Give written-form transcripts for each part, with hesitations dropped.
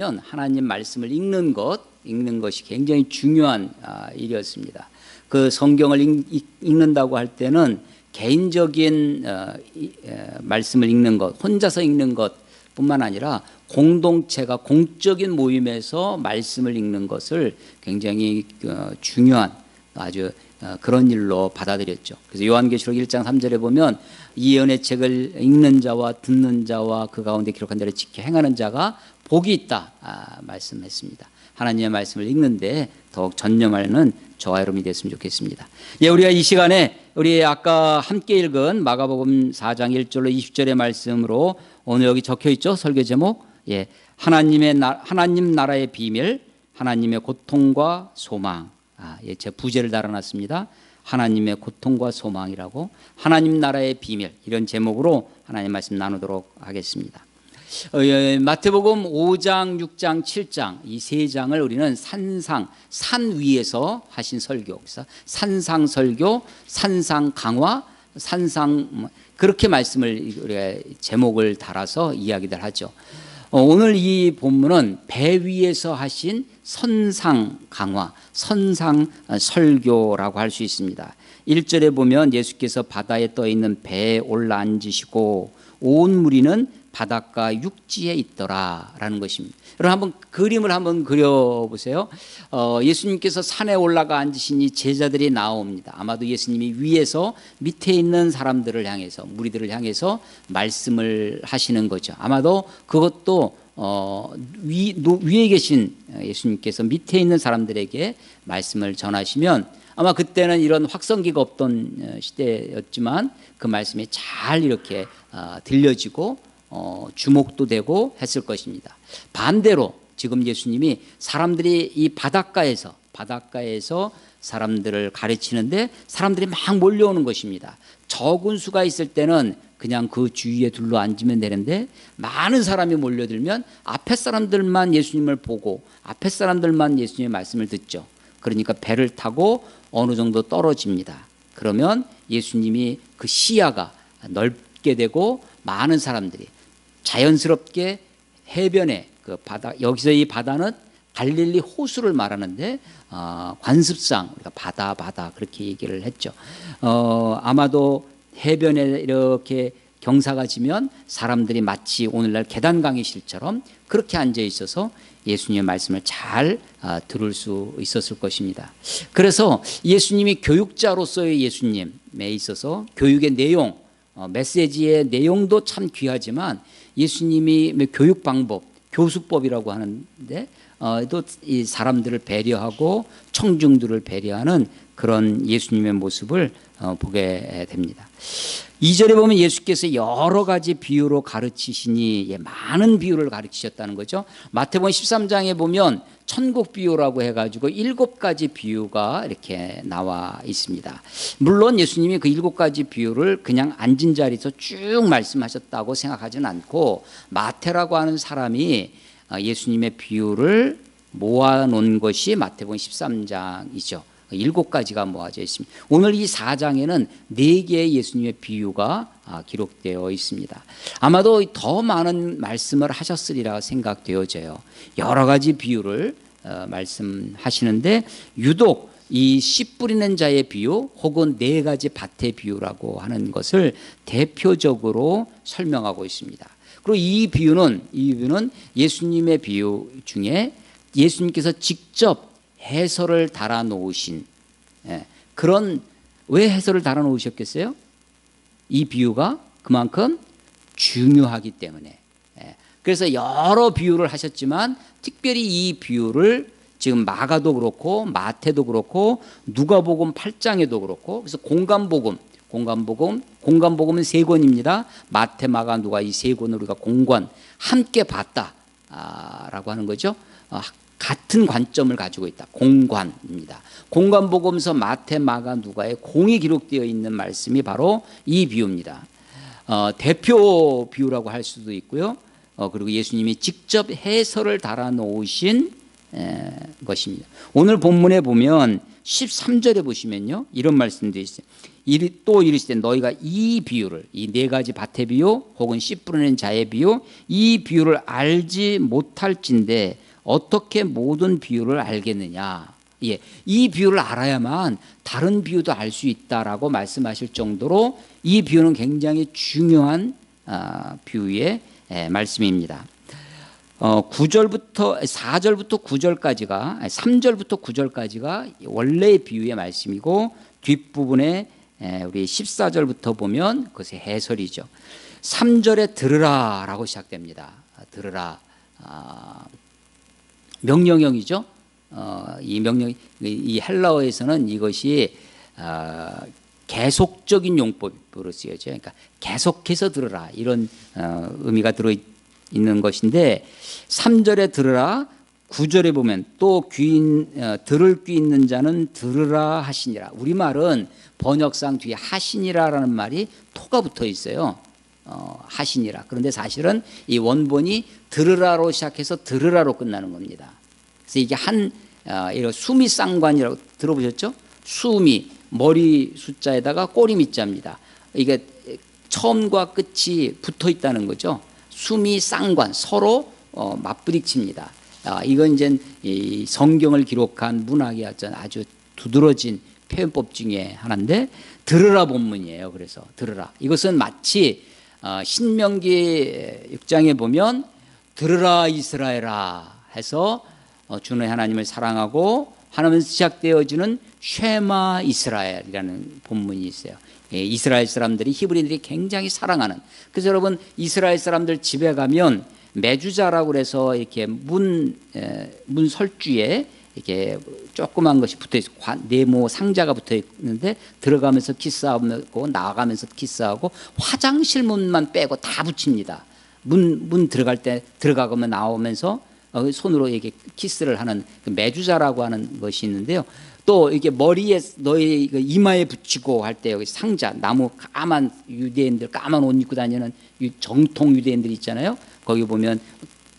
하나님 말씀을 읽는 것이 굉장히 중요한 일이었습니다. 그 성경을 읽는다고 할 때는 개인적인 말씀을 읽는 것, 혼자서 읽는 것뿐만 아니라 공동체가 공적인 모임에서 말씀을 읽는 것을 굉장히 중요한 아주 그런 일로 받아들였죠. 그래서 요한계시록 1장 3절에 보면 이 예언의 책을 읽는 자와 듣는 자와 그 가운데 기록한 대로 지켜 행하는 자가 복이 있다 말씀했습니다. 하나님의 말씀을 읽는데 더욱 전념하는 저와 여러분이 됐으면 좋겠습니다. 우리가 이 시간에 우리 아까 함께 읽은 마가복음 4장 1절로 20절의 말씀으로 오늘 여기 적혀 있죠. 설교 제목 하나님 나라의 비밀, 하나님의 고통과 소망. 제 부제를 달아놨습니다. 하나님의 고통과 소망이라고, 하나님 나라의 비밀, 이런 제목으로 하나님 말씀 나누도록 하겠습니다. 마태복음 5장, 6장, 7장 이 세 장을 우리는 산 위에서 하신 설교, 산상 설교, 산상 강화, 그렇게 말씀을 우리가 제목을 달아서 이야기들 하죠. 오늘 이 본문은 배 위에서 하신 선상 강화, 선상 설교라고 할 수 있습니다. 1절에 보면 예수께서 바다에 떠 있는 배에 올라앉으시고 온 무리는 바닷가 육지에 있더라라는 것입니다. 여러분 한번 그림을 한번 그려보세요. 예수님께서 산에 올라가 앉으시니 제자들이 나옵니다. 아마도 예수님이 위에서 밑에 있는 사람들을 향해서, 무리들을 향해서 말씀을 하시는 거죠. 아마도 그것도 위에 계신 예수님께서 밑에 있는 사람들에게 말씀을 전하시면 아마 그때는 이런 확성기가 없던 시대였지만 그 말씀이 잘 이렇게 들려지고 주목도 되고 했을 것입니다. 반대로 지금 예수님이 사람들이 이 바닷가에서 사람들을 가르치는데 사람들이 막 몰려오는 것입니다. 적은 수가 있을 때는 그냥 그 주위에 둘러앉으면 되는데 많은 사람이 몰려들면 앞에 사람들만 예수님을 보고 앞에 사람들만 예수님의 말씀을 듣죠. 그러니까 배를 타고 어느 정도 떨어집니다. 그러면 예수님이 그 시야가 넓게 되고 많은 사람들이 자연스럽게 해변에 그 바다, 여기서 이 바다는 갈릴리 호수를 말하는데 관습상 우리가 바다 그렇게 얘기를 했죠. 아마도 해변에 이렇게 경사가 지면 사람들이 마치 오늘날 계단강의실처럼 그렇게 앉아 있어서 예수님의 말씀을 잘 들을 수 있었을 것입니다. 그래서 예수님이 교육자로서의 예수님에 있어서 교육의 내용, 메시지의 내용도 참 귀하지만 예수님이 교육 방법, 교수법이라고 하는데 또 이 사람들을 배려하고 청중들을 배려하는 그런 예수님의 모습을 보게 됩니다. 2절에 보면 예수께서 여러 가지 비유로 가르치시니 많은 비유를 가르치셨다는 거죠. 마태복음 13장에 보면 천국 비유라고 해가지고 7가지 비유가 이렇게 나와 있습니다. 물론 예수님이 그 7가지 비유를 그냥 앉은 자리에서 쭉 말씀하셨다고 생각하지는 않고 마태라고 하는 사람이 예수님의 비유를 모아놓은 것이 마태복음 13장이죠. 7가지가 모아져 있습니다. 오늘 이 4장에는 4개의 예수님의 비유가 기록되어 있습니다. 아마도 더 많은 말씀을 하셨으리라 생각되어져요. 여러 가지 비유를 말씀하시는데 유독 이 씨 뿌리는 자의 비유 혹은 4가지 밭의 비유라고 하는 것을 대표적으로 설명하고 있습니다. 그리고 이 비유는 예수님의 비유 중에 예수님께서 직접 해설을 달아 놓으신 그런, 왜 해설을 달아 놓으셨겠어요? 이 비유가 그만큼 중요하기 때문에. 그래서 여러 비유를 하셨지만 특별히 이 비유를 지금 마가도 그렇고 마태도 그렇고 누가복음 8장에도 그렇고, 그래서 공관복음은 3권입니다. 마태, 마가, 누가 이 3권을 우리가 함께 봤다라고 하는 거죠. 같은 관점을 가지고 있다. 공관입니다. 공관복음서 마태, 마가, 누가에 공이 기록되어 있는 말씀이 바로 이 비유입니다. 대표 비유라고 할 수도 있고요. 그리고 예수님이 직접 해설을 달아 놓으신 것입니다. 오늘 본문에 보면 13절에 보시면요, 이런 말씀도 있어요. 또 이르시되 너희가 이 비유를, 이 네 가지 밭의 비유 혹은 씨 뿌리는 자의 비유, 이 비유를 알지 못할진대 어떻게 모든 비유를 알겠느냐. 예, 이 비유를 알아야만 다른 비유도 알 수 있다라고 말씀하실 정도로 이 비유는 굉장히 중요한 비유의 말씀입니다. 4절부터 9절까지가 3절부터 9절까지가 원래의 비유의 말씀이고, 뒷부분에 우리 14절부터 보면 그것의 해설이죠. 3절에 들으라라고 시작됩니다. 들으라. 명령형이죠. 이 명령, 이 헬라어에서는 이것이 계속적인 용법으로 쓰여져요. 그러니까 계속해서 들으라, 이런 의미가 들어 있는 것인데, 3절에 들으라, 9절에 보면 또 들을 귀 있는 자는 들으라 하시니라. 우리말은 번역상 뒤에 하시니라라는 말이 토가 붙어 있어요. 하시니라. 그런데 사실은 이 원본이 들으라로 시작해서 들으라로 끝나는 겁니다. 그래서 이게 이런 수미 쌍관이라고 들어보셨죠? 수미, 머리 숫자에다가 꼬리 밑자입니다. 이게 처음과 끝이 붙어 있다는 거죠. 수미 쌍관, 서로 맞부딪힙니다. 이건 이제 이 성경을 기록한 문학의 아주 두드러진 표현법 중에 하나인데, 들으라 본문이에요. 그래서 들으라. 이것은 마치 신명기 6장에 보면 들으라 이스라엘아 해서 주는 하나님을 사랑하고 하나님에서 시작되어지는 쉐마 이스라엘이라는 본문이 있어요. 이스라엘 사람들이, 히브리인들이 굉장히 사랑하는. 그래서 여러분, 이스라엘 사람들 집에 가면 메주자라고 그래서 이렇게 문 설주에 이렇게 조그만 것이 붙어 있고, 네모 상자가 붙어 있는데 들어가면서 키스하고 나가면서 키스하고, 화장실 문만 빼고 다 붙입니다. 문 들어갈 때 들어가면 나오면서 손으로 이렇게 키스를 하는 메주자라고 하는 것이 있는데요. 또 이게 머리에 너희 이마에 붙이고 할 때 여기 상자, 나무 까만 유대인들 까만 옷 입고 다니는 정통 유대인들 있잖아요. 거기 보면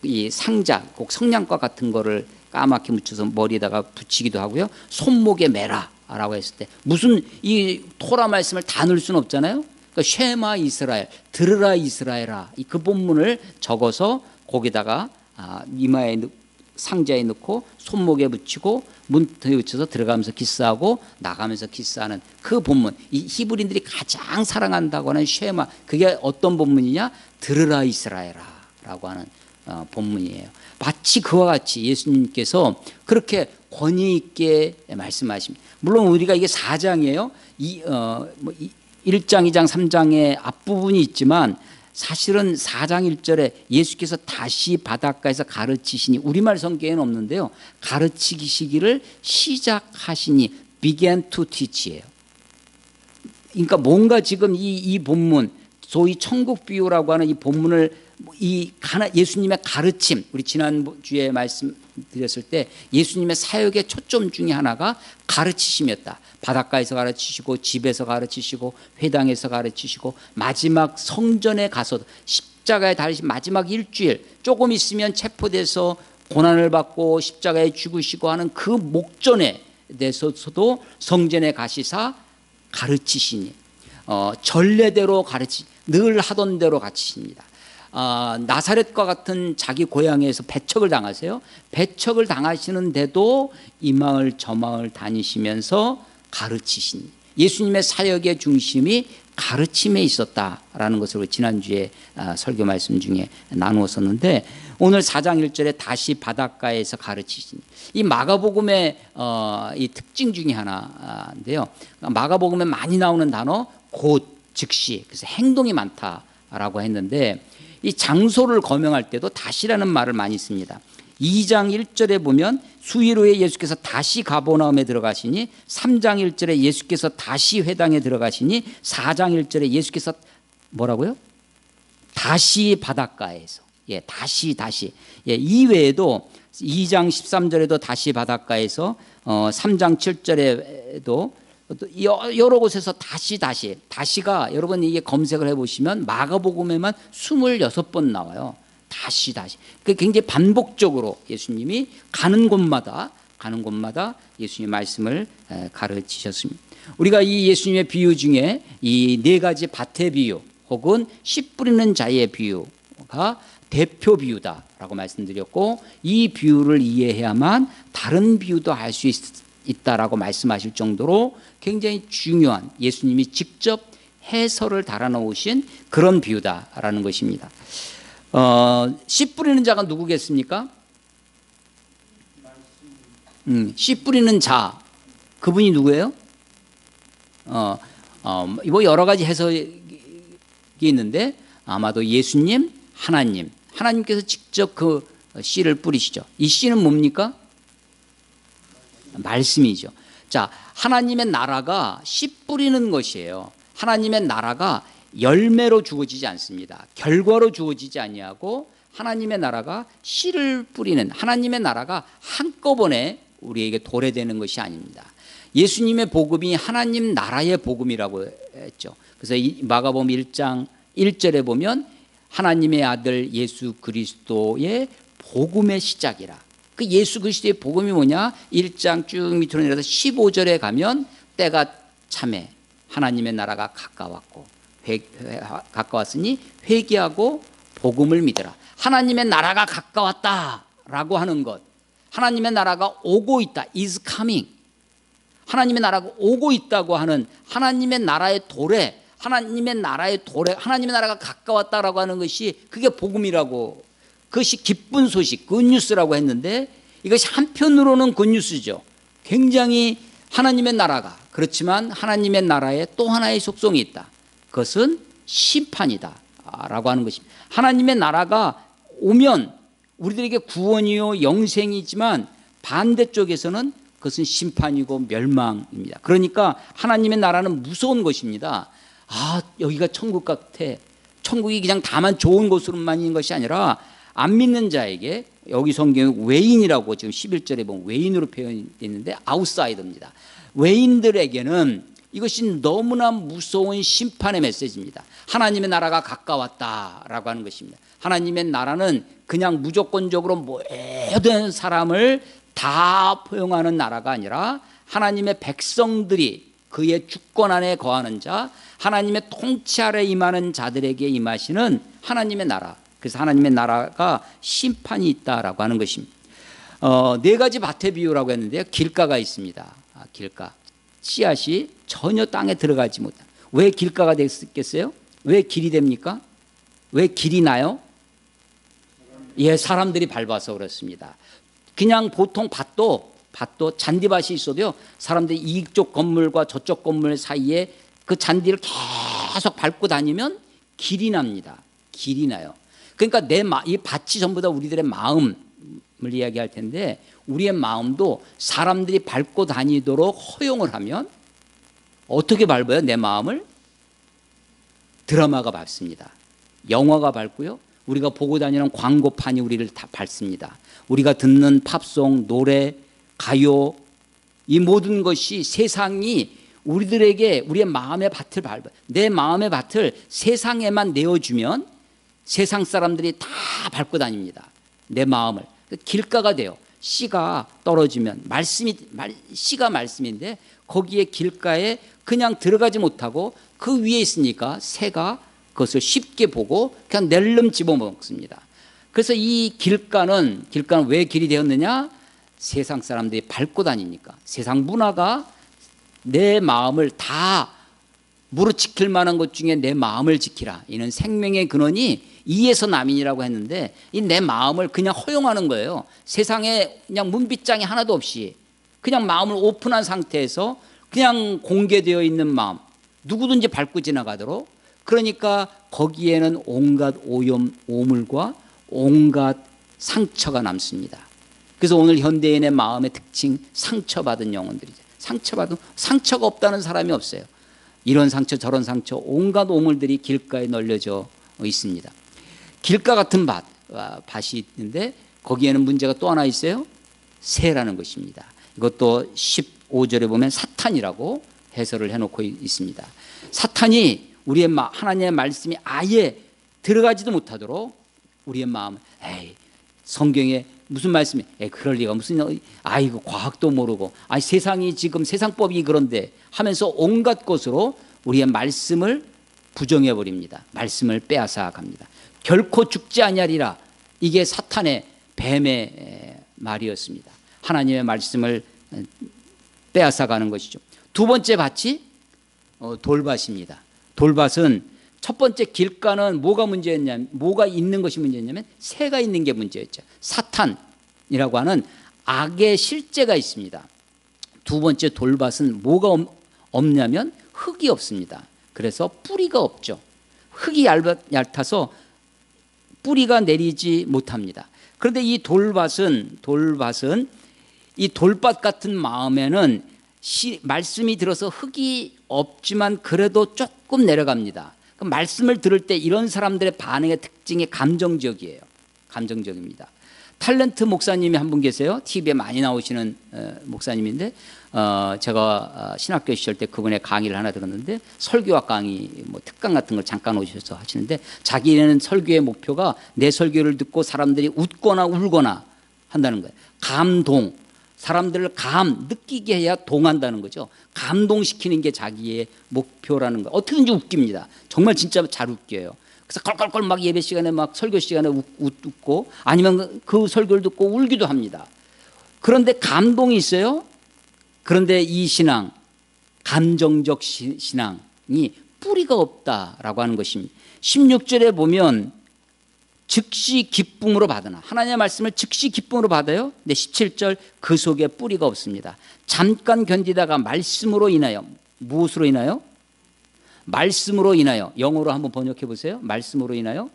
이 상자, 꼭 성냥과 같은 거를 까맣게 묻혀서 머리에다가 붙이기도 하고요. 손목에 매라라고 했을 때 무슨 이 토라 말씀을 다 넣을 수는 없잖아요. 그러니까 쉐마 이스라엘, 들으라 이스라엘아, 그 본문을 적어서 거기다가 이마에 상자에 넣고 손목에 붙이고 문턱에 붙여서 들어가면서 키스하고 나가면서 키스하는 그 본문, 이 히브리인들이 가장 사랑한다고 하는 쉐마, 그게 어떤 본문이냐? 들으라 이스라엘아라고 하는 본문이에요. 마치 그와 같이 예수님께서 그렇게 권위 있게 말씀하십니다. 물론 우리가 이게 4장이에요. 1장, 2장, 3장의 앞부분이 있지만 사실은 4장 1절에 예수께서 다시 바닷가에서 가르치시니, 우리말 성경에는 없는데요, 가르치시기를 시작하시니, began to teach예요. 그러니까 뭔가 지금 이 본문, 소위 천국 비유라고 하는 이 본문을, 예수님의 가르침, 우리 지난주에 말씀드렸을 때 예수님의 사역의 초점 중에 하나가 가르치심이었다. 바닷가에서 가르치시고, 집에서 가르치시고, 회당에서 가르치시고, 마지막 성전에 가서 십자가에 달리신 마지막 일주일, 조금 있으면 체포돼서 고난을 받고 십자가에 죽으시고 하는 그 목전에 대해서도 성전에 가시사 가르치시니, 전례대로 늘 하던 대로 가르치십니다. 나사렛과 같은 자기 고향에서 배척을 당하세요. 배척을 당하시는데도 이 마을 저 마을 다니시면서 가르치신, 예수님의 사역의 중심이 가르침에 있었다라는 것을 지난주에 설교 말씀 중에 나누었었는데, 오늘 4장 1절에 다시 바닷가에서 가르치신, 이 마가복음의 이 특징 중에 하나인데요. 마가복음에 많이 나오는 단어 곧, 즉시, 그래서 행동이 많다라고 했는데, 이 장소를 거명할 때도 다시라는 말을 많이 씁니다. 2장 1절에 보면 수일 후에 예수께서 다시 가버나움에 들어가시니, 3장 1절에 예수께서 다시 회당에 들어가시니, 4장 1절에 예수께서 뭐라고요? 다시 바닷가에서. 다시. 이 외에도 2장 13절에도 다시 바닷가에서, 3장 7절에도 여러 곳에서 다시가, 여러분 이게 검색을 해보시면 마가복음에만 26번 나와요. 다시 그 굉장히 반복적으로 예수님이 가는 곳마다 예수님의 말씀을 가르치셨습니다. 우리가 이 예수님의 비유 중에 이 네 가지 밭의 비유 혹은 씨 뿌리는 자의 비유가 대표 비유다라고 말씀드렸고, 이 비유를 이해해야만 다른 비유도 알 수 있다라고 말씀하실 정도로 굉장히 중요한, 예수님이 직접 해설을 달아놓으신 그런 비유다라는 것입니다. 씨 뿌리는 자가 누구겠습니까? 씨 뿌리는 자, 그분이 누구예요? 뭐 여러 가지 해석이 있는데 아마도 예수님, 하나님께서 직접 그 씨를 뿌리시죠. 이 씨는 뭡니까? 말씀이죠. 자, 하나님의 나라가 씨 뿌리는 것이에요. 하나님의 나라가 열매로 주어지지 않습니다. 결과로 주어지지 아니하고 하나님의 나라가 씨를 뿌리는, 하나님의 나라가 한꺼번에 우리에게 도래되는 것이 아닙니다. 예수님의 복음이 하나님 나라의 복음이라고 했죠. 그래서 마가복음 1장 1절에 보면 하나님의 아들 예수 그리스도의 복음의 시작이라. 그 예수 그리스도의 복음이 뭐냐? 1장 쭉 밑으로 내려서 15절에 가면 때가 참에 하나님의 나라가 가까웠고 가까웠으니 회개하고 복음을 믿으라. 하나님의 나라가 가까웠다라고 하는 것, 하나님의 나라가 오고 있다, is coming. 하나님의 나라가 오고 있다고 하는 하나님의 나라의 도래, 하나님의 나라가 가까웠다라고 하는 것이 그게 복음이라고, 그것이 기쁜 소식, 굿뉴스라고 했는데 이것이 한편으로는 굿뉴스죠. 굉장히 하나님의 나라가, 그렇지만 하나님의 나라에 또 하나의 속성이 있다. 그것은 심판이다 라고 하는 것입니다. 하나님의 나라가 오면 우리들에게 구원이요 영생이지만 반대쪽에서는 그것은 심판이고 멸망입니다. 그러니까 하나님의 나라는 무서운 것입니다. 여기가 천국 같아. 천국이 그냥 다만 좋은 곳으로만 있는 것이 아니라 안 믿는 자에게, 여기 성경에 외인이라고 지금 11절에 보면 외인으로 표현되어 있는데 아웃사이더입니다. 외인들에게는 이것이 너무나 무서운 심판의 메시지입니다. 하나님의 나라가 가까웠다라고 하는 것입니다. 하나님의 나라는 그냥 무조건적으로 모든 사람을 다 포용하는 나라가 아니라 하나님의 백성들이 그의 주권 안에 거하는 자, 하나님의 통치 아래 임하는 자들에게 임하시는 하나님의 나라. 그래서 하나님의 나라가 심판이 있다라고 하는 것입니다. 네 가지 밭의 비유라고 했는데요. 길가가 있습니다. 길가. 씨앗이 전혀 땅에 들어가지 못한. 왜 길가가 됐겠어요? 왜 길이 됩니까? 왜 길이 나요? 사람들이 밟아서 그렇습니다. 그냥 보통 밭도 잔디밭이 있어도요, 사람들이 이쪽 건물과 저쪽 건물 사이에 그 잔디를 계속 밟고 다니면 길이 납니다. 길이 나요. 그러니까 이 밭이 전부 다 우리들의 마음을 이야기할 텐데, 우리의 마음도 사람들이 밟고 다니도록 허용을 하면 어떻게 밟아요? 내 마음을? 드라마가 밟습니다. 영화가 밟고요, 우리가 보고 다니는 광고판이 우리를 다 밟습니다. 우리가 듣는 팝송, 노래, 가요, 이 모든 것이 세상이 우리들에게 우리의 마음의 밭을 밟아요. 내 마음의 밭을 세상에만 내어주면 세상 사람들이 다 밟고 다닙니다. 내 마음을. 길가가 돼요. 씨가 떨어지면 씨가 말씀인데 거기에 길가에 그냥 들어가지 못하고 그 위에 있으니까 새가 그것을 쉽게 보고 그냥 낼름 집어먹습니다. 그래서 이 길가는 왜 길이 되었느냐? 세상 사람들이 밟고 다니니까. 세상 문화가 내 마음을 다 무릇 지킬 만한 것 중에 내 마음을 지키라. 이는 생명의 근원이 이에서 남이니라고 했는데, 이 내 마음을 그냥 허용하는 거예요. 세상에 그냥 문빗장이 하나도 없이 그냥 마음을 오픈한 상태에서 그냥 공개되어 있는 마음, 누구든지 밟고 지나가도록. 그러니까 거기에는 온갖 오염, 오물과 온갖 상처가 남습니다. 그래서 오늘 현대인의 마음의 특징, 상처받은 영혼들이죠. 상처가 없다는 사람이 없어요. 이런 상처 저런 상처 온갖 오물들이 길가에 널려져 있습니다. 길가 같은 밭이 있는데 거기에는 문제가 또 하나 있어요. 새라는 것입니다. 이것도 15절에 보면 사탄이라고 해설을 해놓고 있습니다. 사탄이 우리의 하나님의 말씀이 아예 들어가지도 못하도록 우리의 마음, 에이, 성경에 무슨 말씀이, 그럴 리가 무슨, 이거 과학도 모르고, 세상이 지금 세상법이 그런데 하면서 온갖 것으로 우리의 말씀을 부정해 버립니다. 말씀을 빼앗아 갑니다. 결코 죽지 아니하리라. 이게 사탄의 뱀의 말이었습니다. 하나님의 말씀을 빼앗아 가는 것이죠. 두 번째 밭이 돌밭입니다. 돌밭은 첫 번째 길가는 뭐가 문제였냐면, 뭐가 있는 것이 문제였냐면 새가 있는 게 문제였죠. 사탄이라고 하는 악의 실제가 있습니다. 두 번째 돌밭은 뭐가 없냐면 흙이 없습니다. 그래서 뿌리가 없죠. 흙이 얇아서 뿌리가 내리지 못합니다. 그런데 이 돌밭은 이 돌밭 같은 마음에는 말씀이 들어서 흙이 없지만 그래도 조금 내려갑니다. 그 말씀을 들을 때 이런 사람들의 반응의 특징이 감정적이에요. 감정적입니다. 탤런트 목사님이 한 분 계세요. TV에 많이 나오시는 목사님인데 제가 신학교 시절 때 그분의 강의를 하나 들었는데, 설교학 강의 특강 같은 걸 잠깐 오셔서 하시는데, 자기는 설교의 목표가 내 설교를 듣고 사람들이 웃거나 울거나 한다는 거예요. 감동, 사람들을 느끼게 해야 동한다는 거죠. 감동시키는 게 자기의 목표라는 거예요. 어떻게든지 웃깁니다. 정말 진짜 잘 웃겨요. 그래서 껄껄껄 막 예배 시간에 막 설교 시간에 웃고, 아니면 그 설교를 듣고 울기도 합니다. 그런데 감동이 있어요. 그런데 이 신앙, 감정적 신앙이 뿌리가 없다라고 하는 것입니다. 16절에 보면 즉시 기쁨으로 받으나, 하나님의 말씀을 즉시 기쁨으로 받아요. 근데 17절 그 속에 뿌리가 없습니다. 잠깐 견디다가 말씀으로 인하여, 무엇으로 인하여? 말씀으로 인하여. 영어로 한번 번역해 보세요. 말씀으로 인하여.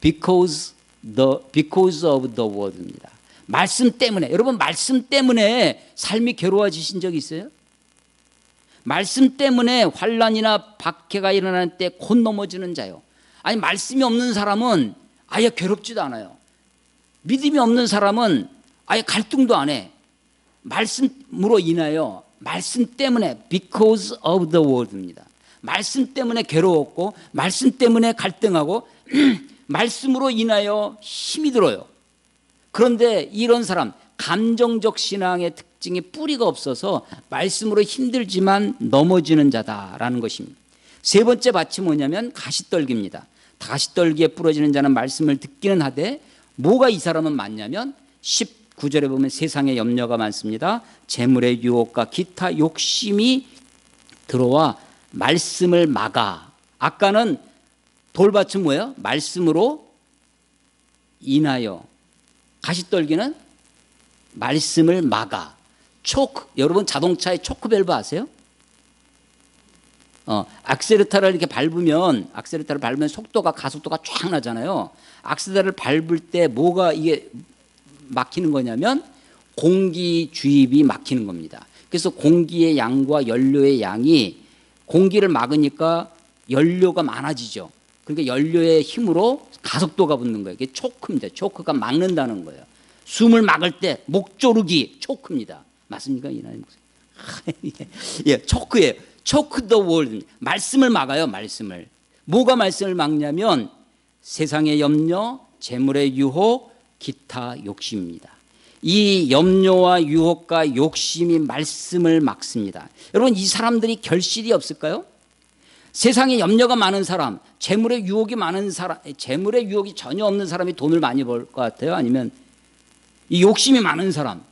Because of the word입니다. 말씀 때문에. 여러분, 말씀 때문에 삶이 괴로워지신 적 있어요? 말씀 때문에 환난이나 박해가 일어날 때 곧 넘어지는 자요. 아니, 말씀이 없는 사람은 아예 괴롭지도 않아요. 믿음이 없는 사람은 아예 갈등도 안 해. 말씀으로 인하여, 말씀 때문에, because of the word입니다. 말씀 때문에 괴로웠고, 말씀 때문에 갈등하고, 말씀으로 인하여 힘이 들어요. 그런데 이런 사람, 감정적 신앙의 특징이 뿌리가 없어서 말씀으로 힘들지만 넘어지는 자다라는 것입니다. 세 번째 밭이 뭐냐면 가시떨기입니다. 가시떨기에 부러지는 자는 말씀을 듣기는 하되, 뭐가 이 사람은 많냐면 19절에 보면 세상에 염려가 많습니다. 재물의 유혹과 기타 욕심이 들어와 말씀을 막아. 아까는 돌밭은 뭐예요? 말씀으로 인하여. 가시떨기는 말씀을 막아. 초크, 여러분 자동차의 초크밸브 아세요? 악셀레터를 이렇게 밟으면, 속도가, 가속도가 쫙 나잖아요. 악셀레터를 밟을 때 뭐가 이게 막히는 거냐면 공기 주입이 막히는 겁니다. 그래서 공기의 양과 연료의 양이, 공기를 막으니까 연료가 많아지죠. 그러니까 연료의 힘으로 가속도가 붙는 거예요. 이게 초크입니다. 초크가 막는다는 거예요. 숨을 막을 때 목 조르기 초크입니다. 맞습니까, 이나님 목사님? 예, 초크예요. 초크 더 월드. 말씀을 막아요. 말씀을. 뭐가 말씀을 막냐면 세상의 염려, 재물의 유혹, 기타 욕심입니다. 이 염려와 유혹과 욕심이 말씀을 막습니다. 여러분, 이 사람들이 결실이 없을까요? 세상에 염려가 많은 사람, 재물의 유혹이 많은 사람, 재물의 유혹이 전혀 없는 사람이 돈을 많이 벌 것 같아요? 아니면 이 욕심이 많은 사람?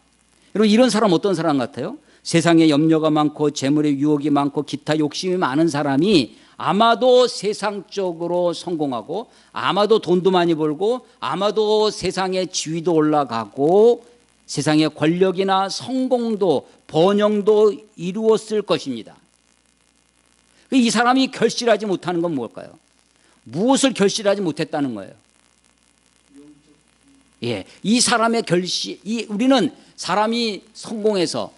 여러분, 이런 사람 어떤 사람 같아요? 세상에 염려가 많고 재물의 유혹이 많고 기타 욕심이 많은 사람이 아마도 세상적으로 성공하고, 아마도 돈도 많이 벌고, 아마도 세상의 지위도 올라가고, 세상의 권력이나 성공도 번영도 이루었을 것입니다. 이 사람이 결실하지 못하는 건 뭘까요? 무엇을 결실하지 못했다는 거예요? 예, 이 사람의 우리는 사람이 성공해서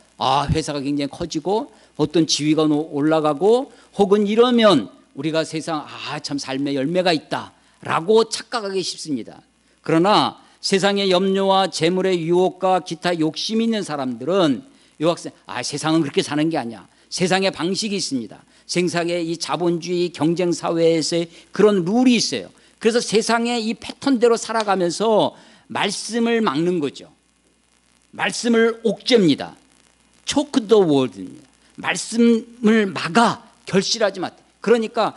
회사가 굉장히 커지고 어떤 지위가 올라가고 혹은 이러면 우리가 세상 참 삶의 열매가 있다라고 착각하기 쉽습니다. 그러나 세상의 염려와 재물의 유혹과 기타 욕심이 있는 사람들은 세상은 그렇게 사는 게 아니야. 세상의 방식이 있습니다. 세상의 이 자본주의 경쟁 사회에서의 그런 룰이 있어요. 그래서 세상의 이 패턴대로 살아가면서 말씀을 막는 거죠. 말씀을 옥죄입니다. choke the word입니다. 말씀을 막아, 결실하지 마. 그러니까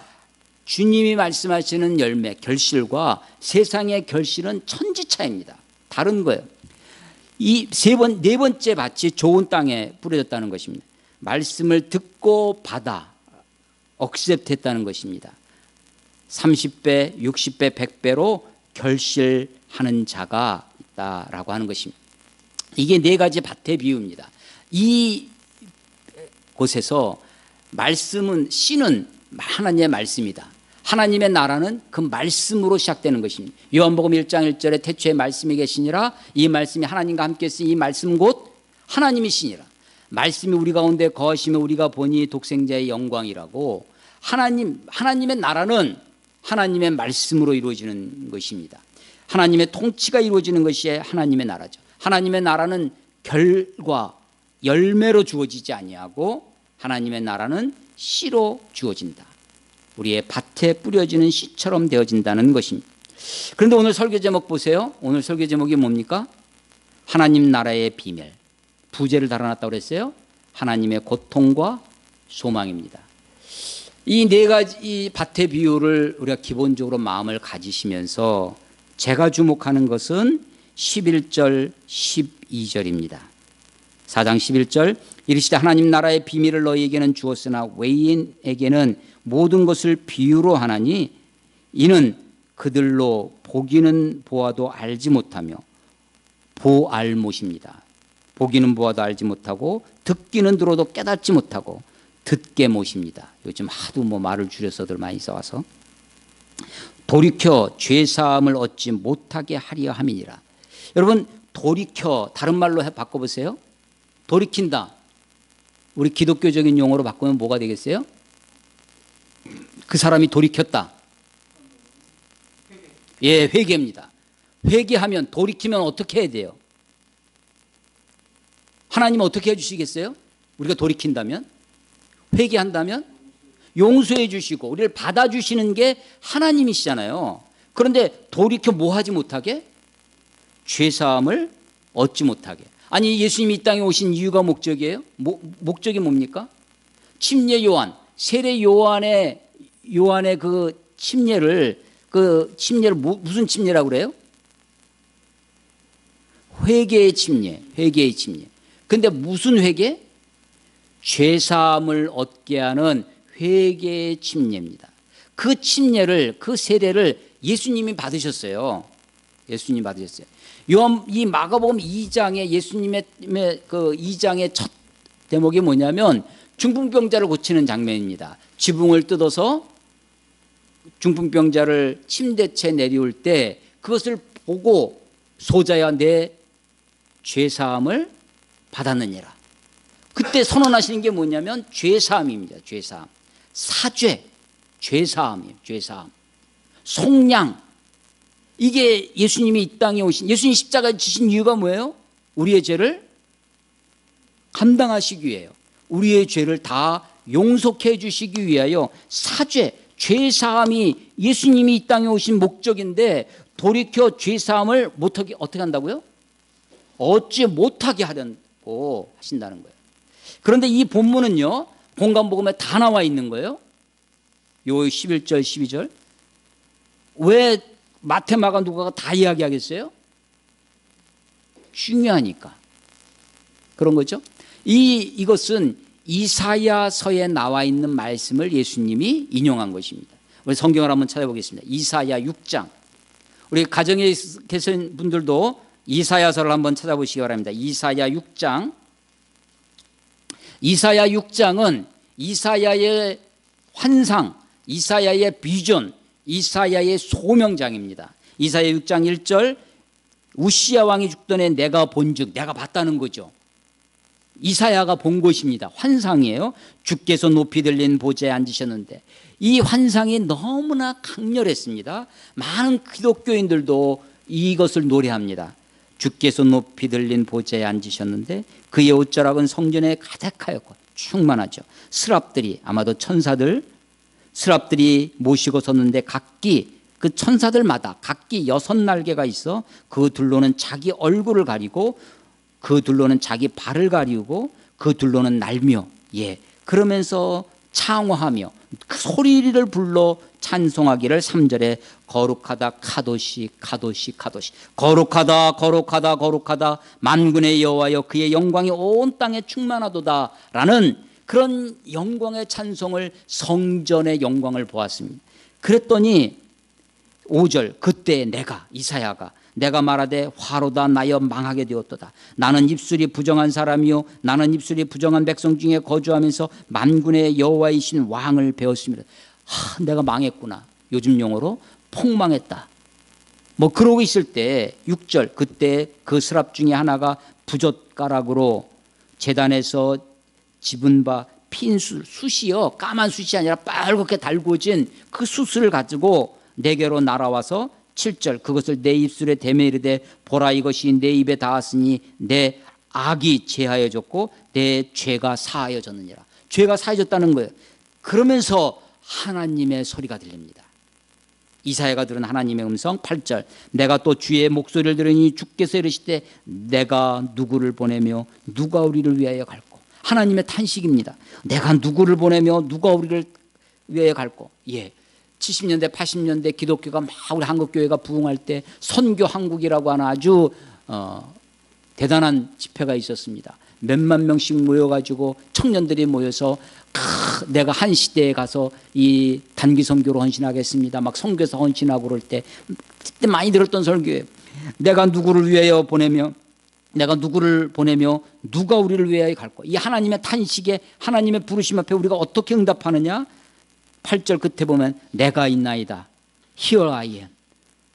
주님이 말씀하시는 열매, 결실과 세상의 결실은 천지차입니다. 다른 거예요. 이 네 번째 밭이 좋은 땅에 뿌려졌다는 것입니다. 말씀을 듣고 받아 억셉트했다는 것입니다. 30배, 60배, 100배로 결실하는 자가 있다라고 하는 것입니다. 이게 네 가지 밭의 비유입니다. 이 곳에서 말씀은, 씨는 하나님의 말씀이다. 하나님의 나라는 그 말씀으로 시작되는 것입니다. 요한복음 1장 1절에 태초에 말씀이 계시니라, 이 말씀이 하나님과 함께 있으니 이 말씀 곧 하나님이시니라. 말씀이 우리 가운데 거하시며 우리가 보니 독생자의 영광이라고. 하나님의 나라는 하나님의 말씀으로 이루어지는 것입니다. 하나님의 통치가 이루어지는 것이 하나님의 나라죠. 하나님의 나라는 결과, 열매로 주어지지 아니하고 하나님의 나라는 씨로 주어진다. 우리의 밭에 뿌려지는 씨처럼 되어진다는 것입니다. 그런데 오늘 설교 제목 보세요. 오늘 설교 제목이 뭡니까? 하나님 나라의 비밀. 부제를 달아놨다고 그랬어요. 하나님의 고통과 소망입니다. 이 네 가지 밭의 비유를 우리가 기본적으로 마음을 가지시면서 제가 주목하는 것은 11절, 12절입니다. 4장 11절, 이르시되 하나님 나라의 비밀을 너희에게는 주었으나 외인에게는 모든 것을 비유로 하나니 이는 그들로 보기는 보아도 알지 못하며 보알못입니다. 보기는 보아도 알지 못하고 듣기는 들어도 깨닫지 못하고 듣게 못입니다. 요즘 하도 말을 줄여서들 많이 써와서 돌이켜 죄사함을 얻지 못하게 하려 함이니라. 여러분, 돌이켜 다른 말로 바꿔보세요. 돌이킨다. 우리 기독교적인 용어로 바꾸면 뭐가 되겠어요? 그 사람이 돌이켰다. 예, 회개입니다. 회개하면, 돌이키면 어떻게 해야 돼요? 하나님은 어떻게 해주시겠어요? 우리가 돌이킨다면? 회개한다면? 용서해 주시고 우리를 받아주시는 게 하나님이시잖아요. 그런데 돌이켜 뭐 하지 못하게? 죄사함을 얻지 못하게. 아니, 예수님이 이 땅에 오신 이유가 목적이에요? 목적이 뭡니까? 침례 요한, 세례 요한의 그 침례를 무슨 침례라고 그래요? 회개의 침례. 근데 무슨 회개? 죄사함을 얻게 하는 회개의 침례입니다. 그 침례를, 그 세례를 예수님이 받으셨어요. 예수님이 받으셨어요. 이 마가복음 2장의 예수님의 그 2장의 첫 대목이 뭐냐면 중풍병자를 고치는 장면입니다. 지붕을 뜯어서 중풍병자를 침대채 내려올 때 그것을 보고 소자야 내 죄사함을 받았느니라. 그때 선언하시는 게 뭐냐면 죄사함입니다. 죄사함. 사죄, 죄사함이에요. 죄사함. 속량. 이게 예수님이 이 땅에 오신, 예수님 십자가에 지신 이유가 뭐예요? 우리의 죄를 감당하시기 위해요. 우리의 죄를 다 용서해 주시기 위하여 사죄, 죄사함이 예수님이 이 땅에 오신 목적인데 돌이켜 죄사함을 못하게 어떻게 한다고요? 얻지 못하게 하려고 하신다는 거예요. 그런데 이 본문은요, 공간복음에 다 나와 있는 거예요. 요 11절, 12절. 왜 마태, 마가, 누가가 다 이야기하겠어요? 중요하니까. 그런 거죠. 이것은 이사야서에 나와 있는 말씀을 예수님이 인용한 것입니다. 우리 성경을 한번 찾아보겠습니다. 이사야 6장. 우리 가정에 계신 분들도 이사야서를 한번 찾아보시기 바랍니다. 이사야 6장. 이사야 6장은 이사야의 환상, 이사야의 비전, 이사야의 소명장입니다. 이사야 6장 1절, 우시야 왕이 죽던 해 내가 본즉, 내가 봤다는 거죠. 이사야가 본 것입니다. 환상이에요. 주께서 높이 들린 보좌에 앉으셨는데 이 환상이 너무나 강렬했습니다. 많은 기독교인들도 이것을 노래합니다. 주께서 높이 들린 보좌에 앉으셨는데 그의 옷자락은 성전에 가득하였고 충만하죠. 스랍들이, 아마도 천사들, 스랍들이 모시고 섰는데 각기 그 천사들마다 각기 6날개가 있어 그 둘로는 자기 얼굴을 가리고 그 둘로는 자기 발을 가리우고 그 둘로는 날며 그러면서 창화하며 그 소리를 불러 찬송하기를 3절에 거룩하다 카도시 카도시 카도시 거룩하다 거룩하다 거룩하다 만군의 여호와여 그의 영광이 온 땅에 충만하도다 라는 그런 영광의 찬송을 성전의 영광을 보았습니다. 그랬더니 5절 그때 내가 이사야가 내가 말하되 화로다 나여 망하게 되었도다. 나는 입술이 부정한 사람이요 나는 입술이 부정한 백성 중에 거주하면서 만군의 여호와이신 왕을 배웠습니다. 내가 망했구나. 요즘 용어로 폭망했다. 뭐 그러고 있을 때 6절 그때 그 스랍 중에 하나가 부젓가락으로 제단에서 집은 바 핀 숯이요 까만 숯이 아니라 빨갛게 달구어진 그 숯을 가지고 내게로 날아와서 7절 그것을 내 입술에 대매 이르되 보라 이것이 내 입에 닿았으니 내 악이 제하여졌고 내 죄가 사하여졌느니라. 죄가 사하여졌다는 거예요. 그러면서 하나님의 소리가 들립니다. 이사야가 들은 하나님의 음성 8절 내가 또 주의 목소리를 들으니 주께서 이르시되 내가 누구를 보내며 누가 우리를 위하여 갈고. 하나님의 탄식입니다. 내가 누구를 보내며 누가 우리를 위하여 갈고. 70년대 80년대 기독교가 막 우리 한국교회가 부흥할 때 선교 한국이라고 하는 아주 대단한 집회가 있었습니다. 몇만 명씩 모여가지고 청년들이 모여서 내가 한 시대에 가서 이 단기 선교로 헌신하겠습니다. 막 선교사 헌신하고 그럴 때 그때 많이 들었던 설교예요. 내가 누구를 위하여 보내며 내가 누구를 보내며 누가 우리를 위하여 갈까. 이 하나님의 탄식에 하나님의 부르심 앞에 우리가 어떻게 응답하느냐. 8절 끝에 보면 내가 있나이다. Here I am.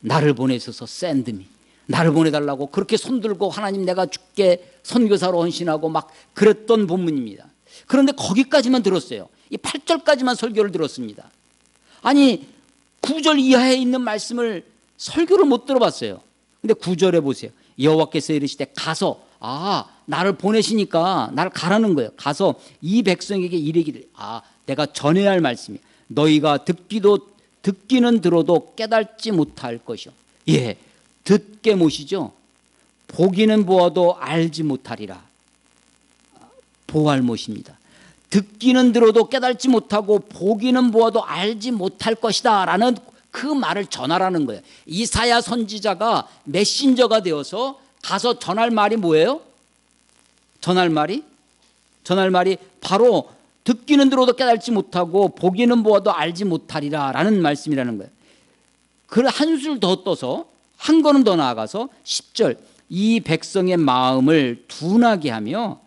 나를 보내소서 send me. 나를 보내달라고 그렇게 손들고 하나님 내가 죽게 선교사로 헌신하고 막 그랬던 본문입니다. 그런데 거기까지만 들었어요. 이 8절까지만 설교를 들었습니다. 아니 9절 이하에 있는 말씀을 설교를 못 들어봤어요. 근데 9절에 보세요. 여호와께서 이르시되 가서 나를 보내시니까 나를 가라는 거예요. 가서 이 백성에게 이르기를 내가 전해야 할 말씀이 너희가 듣기는 들어도 깨닫지 못할 것이요. 듣게 못이죠. 보기는 보아도 알지 못하리라. 보할 못입니다. 듣기는 들어도 깨닫지 못하고 보기는 보아도 알지 못할 것이다 라는 그 말을 전하라는 거예요. 이사야 선지자가 메신저가 되어서 가서 전할 말이 뭐예요? 전할 말이 바로 듣기는 들어도 깨닫지 못하고 보기는 보아도 알지 못하리라 라는 말씀이라는 거예요. 그걸 한술 더 떠서 한 걸음 더 나아가서 10절 이 백성의 마음을 둔하게 하며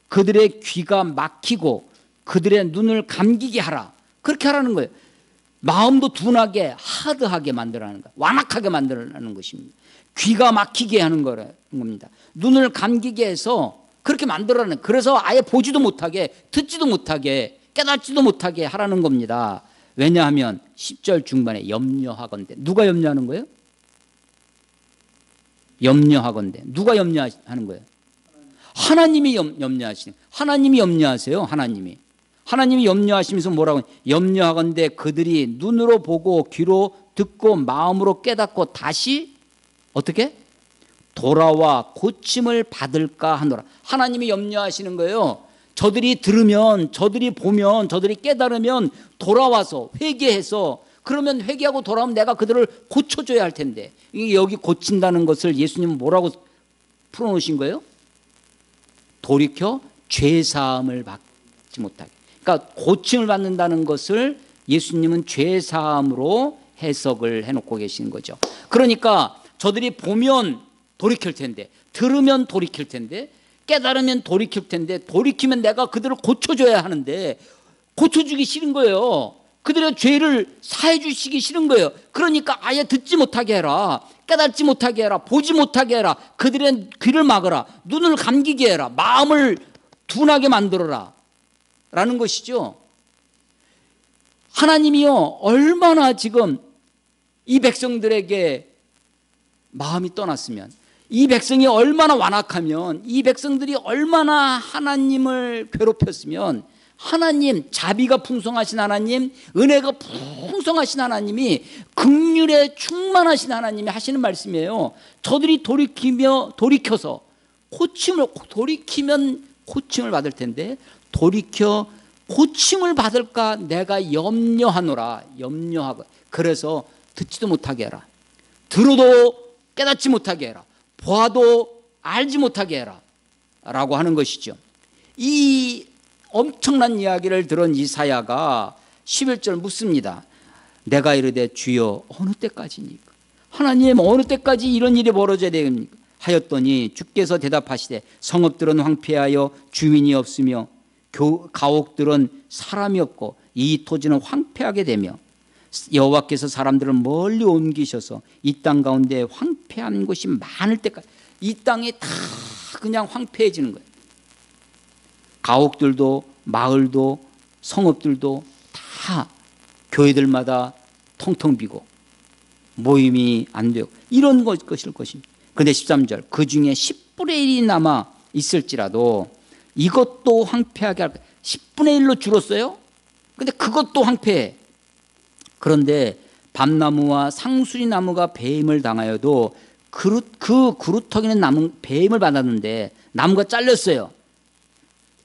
그들의 귀가 막히고 그들의 눈을 감기게 하라. 그렇게 하라는 거예요. 마음도 둔하게 하드하게 만들라는 거예요. 완악하게 만들라는 것입니다. 귀가 막히게 하는 겁니다. 눈을 감기게 해서 그렇게 만들라는. 그래서 아예 보지도 못하게 듣지도 못하게 깨닫지도 못하게 하라는 겁니다. 왜냐하면 10절 중반에 염려하건대. 누가 염려하는 거예요? 염려하건대. 누가 염려하는 거예요? 하나님이 염려하시는. 하나님이 염려하세요. 하나님이 염려하시면서 뭐라고? 염려하건대 그들이 눈으로 보고 귀로 듣고 마음으로 깨닫고 다시 어떻게? 돌아와 고침을 받을까 하노라. 하나님이 염려하시는 거예요. 저들이 들으면, 저들이 보면, 저들이 깨달으면 돌아와서 회개해서 그러면 회개하고 돌아오면 내가 그들을 고쳐줘야 할 텐데 이게 여기 고친다는 것을 예수님은 뭐라고 풀어놓으신 거예요? 돌이켜 죄사함을 받지 못하게. 그러니까 고침을 받는다는 것을 예수님은 죄사함으로 해석을 해놓고 계시는 거죠. 그러니까 저들이 보면 돌이킬 텐데 들으면 돌이킬 텐데 깨달으면 돌이킬 텐데 돌이키면 내가 그들을 고쳐줘야 하는데 고쳐주기 싫은 거예요. 그들의 죄를 사해 주시기 싫은 거예요. 그러니까 아예 듣지 못하게 해라. 깨닫지 못하게 해라. 보지 못하게 해라. 그들의 귀를 막으라. 눈을 감기게 해라. 마음을 둔하게 만들어라 라는 것이죠. 하나님이요 얼마나 지금 이 백성들에게 마음이 떠났으면, 이 백성이 얼마나 완악하면, 이 백성들이 얼마나 하나님을 괴롭혔으면 하나님, 자비가 풍성하신 하나님, 은혜가 풍성하신 하나님이, 긍휼에 충만하신 하나님이 하시는 말씀이에요. 저들이 돌이켜서 돌이키면 고침을 받을 텐데, 돌이켜 고침을 받을까 내가 염려하노라. 염려하고, 그래서 듣지도 못하게 해라, 들어도 깨닫지 못하게 해라, 보아도 알지 못하게 해라 라고 하는 것이죠. 이 엄청난 이야기를 들은 이사야가 11절 묻습니다. 내가 이르되 주여 어느 때까지니까, 하나님 어느 때까지 이런 일이 벌어져야 됩니까 하였더니 주께서 대답하시되 성읍들은 황폐하여 주민이 없으며 가옥들은 사람이 없고 이 토지는 황폐하게 되며 여호와께서 사람들을 멀리 옮기셔서 이 땅 가운데 황폐한 곳이 많을 때까지, 이 땅이 다 그냥 황폐해지는 거예요. 가옥들도 마을도 성읍들도 다 교회들마다 텅텅 비고 모임이 안 되고 이런 것일 것입니다. 그런데 13절 그 중에 10분의 1이 남아 있을지라도 이것도 황폐하게 할 거예요. 10분의 1로 줄었어요. 그런데 그것도 황폐해. 그런데 밤나무와 상수리 나무가 배임을 당하여도 그 그루터기는 나무 배임을 받았는데 나무가 잘렸어요.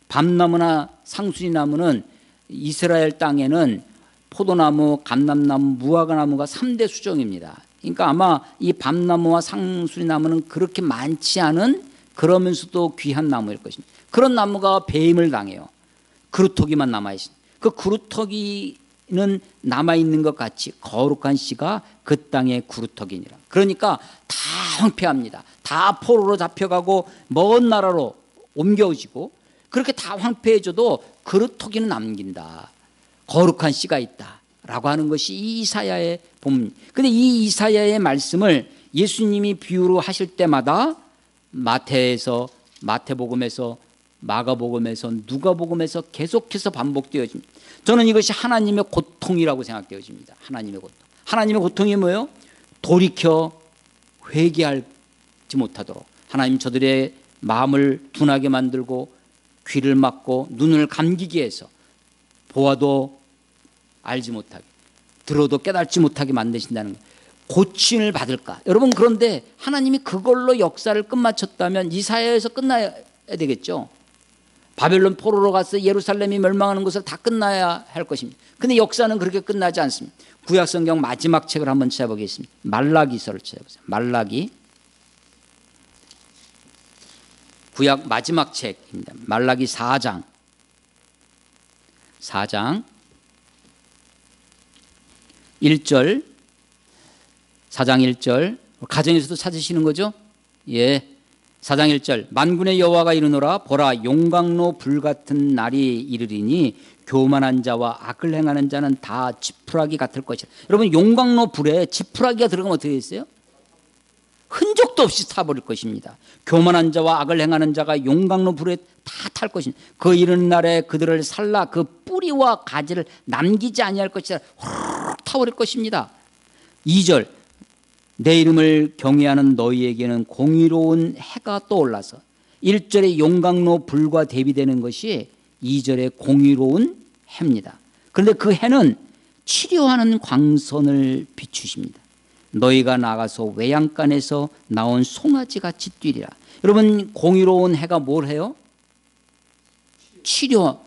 밤나무나 상수리 나무는 이스라엘 땅에는 포도나무, 감람나무, 무화과나무가 3대 수종입니다. 그러니까 아마 이 밤나무와 상수리 나무는 그렇게 많지 않은, 그러면서도 귀한 나무일 것입니다. 그런 나무가 배임을 당해요. 그루터기만 남아있습니다. 그 그루터기는 남아있는 것 같이 거룩한 씨가 그 땅의 그루터기니라. 그러니까 다 황폐합니다. 다 포로로 잡혀가고 먼 나라로 옮겨지고, 그렇게 다 황폐해져도 그루터기는 남긴다. 거룩한 씨가 있다 라고 하는 것이 이 이사야의 본문. 그런데 이 이사야의 말씀을 예수님이 비유로 하실 때마다 마태복음에서 마가복음에서 누가복음에서 계속해서 반복되어집니다. 저는 이것이 하나님의 고통이라고 생각되어집니다. 하나님의 고통. 하나님의 고통이 뭐예요? 돌이켜 회개하지 못하도록 하나님 저들의 마음을 둔하게 만들고 귀를 막고 눈을 감기게 해서 보아도 알지 못하게, 들어도 깨닫지 못하게 만드신다는 거예요. 고침을 받을까? 여러분, 그런데 하나님이 그걸로 역사를 끝마쳤다면 이사야에서 끝나야 되겠죠. 바벨론 포로로 가서 예루살렘이 멸망하는 것을 다 끝나야 할 것입니다. 그런데 역사는 그렇게 끝나지 않습니다. 구약성경 마지막 책을 한번 찾아보겠습니다. 말라기서를 찾아보세요. 말라기. 구약 마지막 책입니다. 말라기 4장 1절, 4장 1절, 가정에서도 찾으시는 거죠? 예. 4장 1절 만군의 여호와가 이르노라 보라 용광로 불같은 날이 이르리니 교만한 자와 악을 행하는 자는 다 지푸라기 같을 것이라. 여러분, 용광로 불에 지푸라기가 들어가면 어떻게 됐어요? 흔적도 없이 타버릴 것입니다. 교만한 자와 악을 행하는 자가 용광로 불에 다 탈 것입니다. 그 이른 날에 그들을 살라 그 뿌리와 가지를 남기지 아니할 것이라. 후루룩 타버릴 것입니다. 2절 내 이름을 경외하는 너희에게는 공의로운 해가 떠올라서, 1절의 용광로 불과 대비되는 것이 2절의 공의로운 해입니다. 그런데 그 해는 치료하는 광선을 비추십니다. 너희가 나가서 외양간에서 나온 송아지같이 뛰리라. 여러분, 공의로운 해가 뭘 해요? 치료,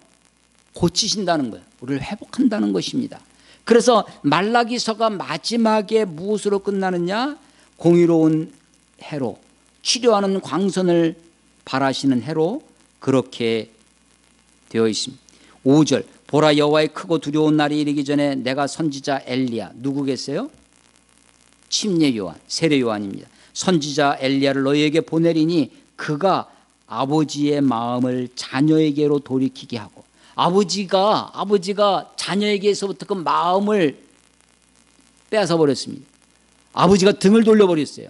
고치신다는 거예요. 우리를 회복한다는 것입니다. 그래서 말라기서가 마지막에 무엇으로 끝나느냐? 공의로운 해로, 치료하는 광선을 발하시는 해로 그렇게 되어 있습니다. 5절 보라 여호와의 크고 두려운 날이 이르기 전에 내가 선지자 엘리야, 누구겠어요? 침례 요한, 세례 요한입니다. 선지자 엘리야를 너희에게 보내리니 그가 아버지의 마음을 자녀에게로 돌이키게 하고, 아버지가 자녀에게서부터 그 마음을 빼앗아 버렸습니다. 아버지가 등을 돌려버렸어요.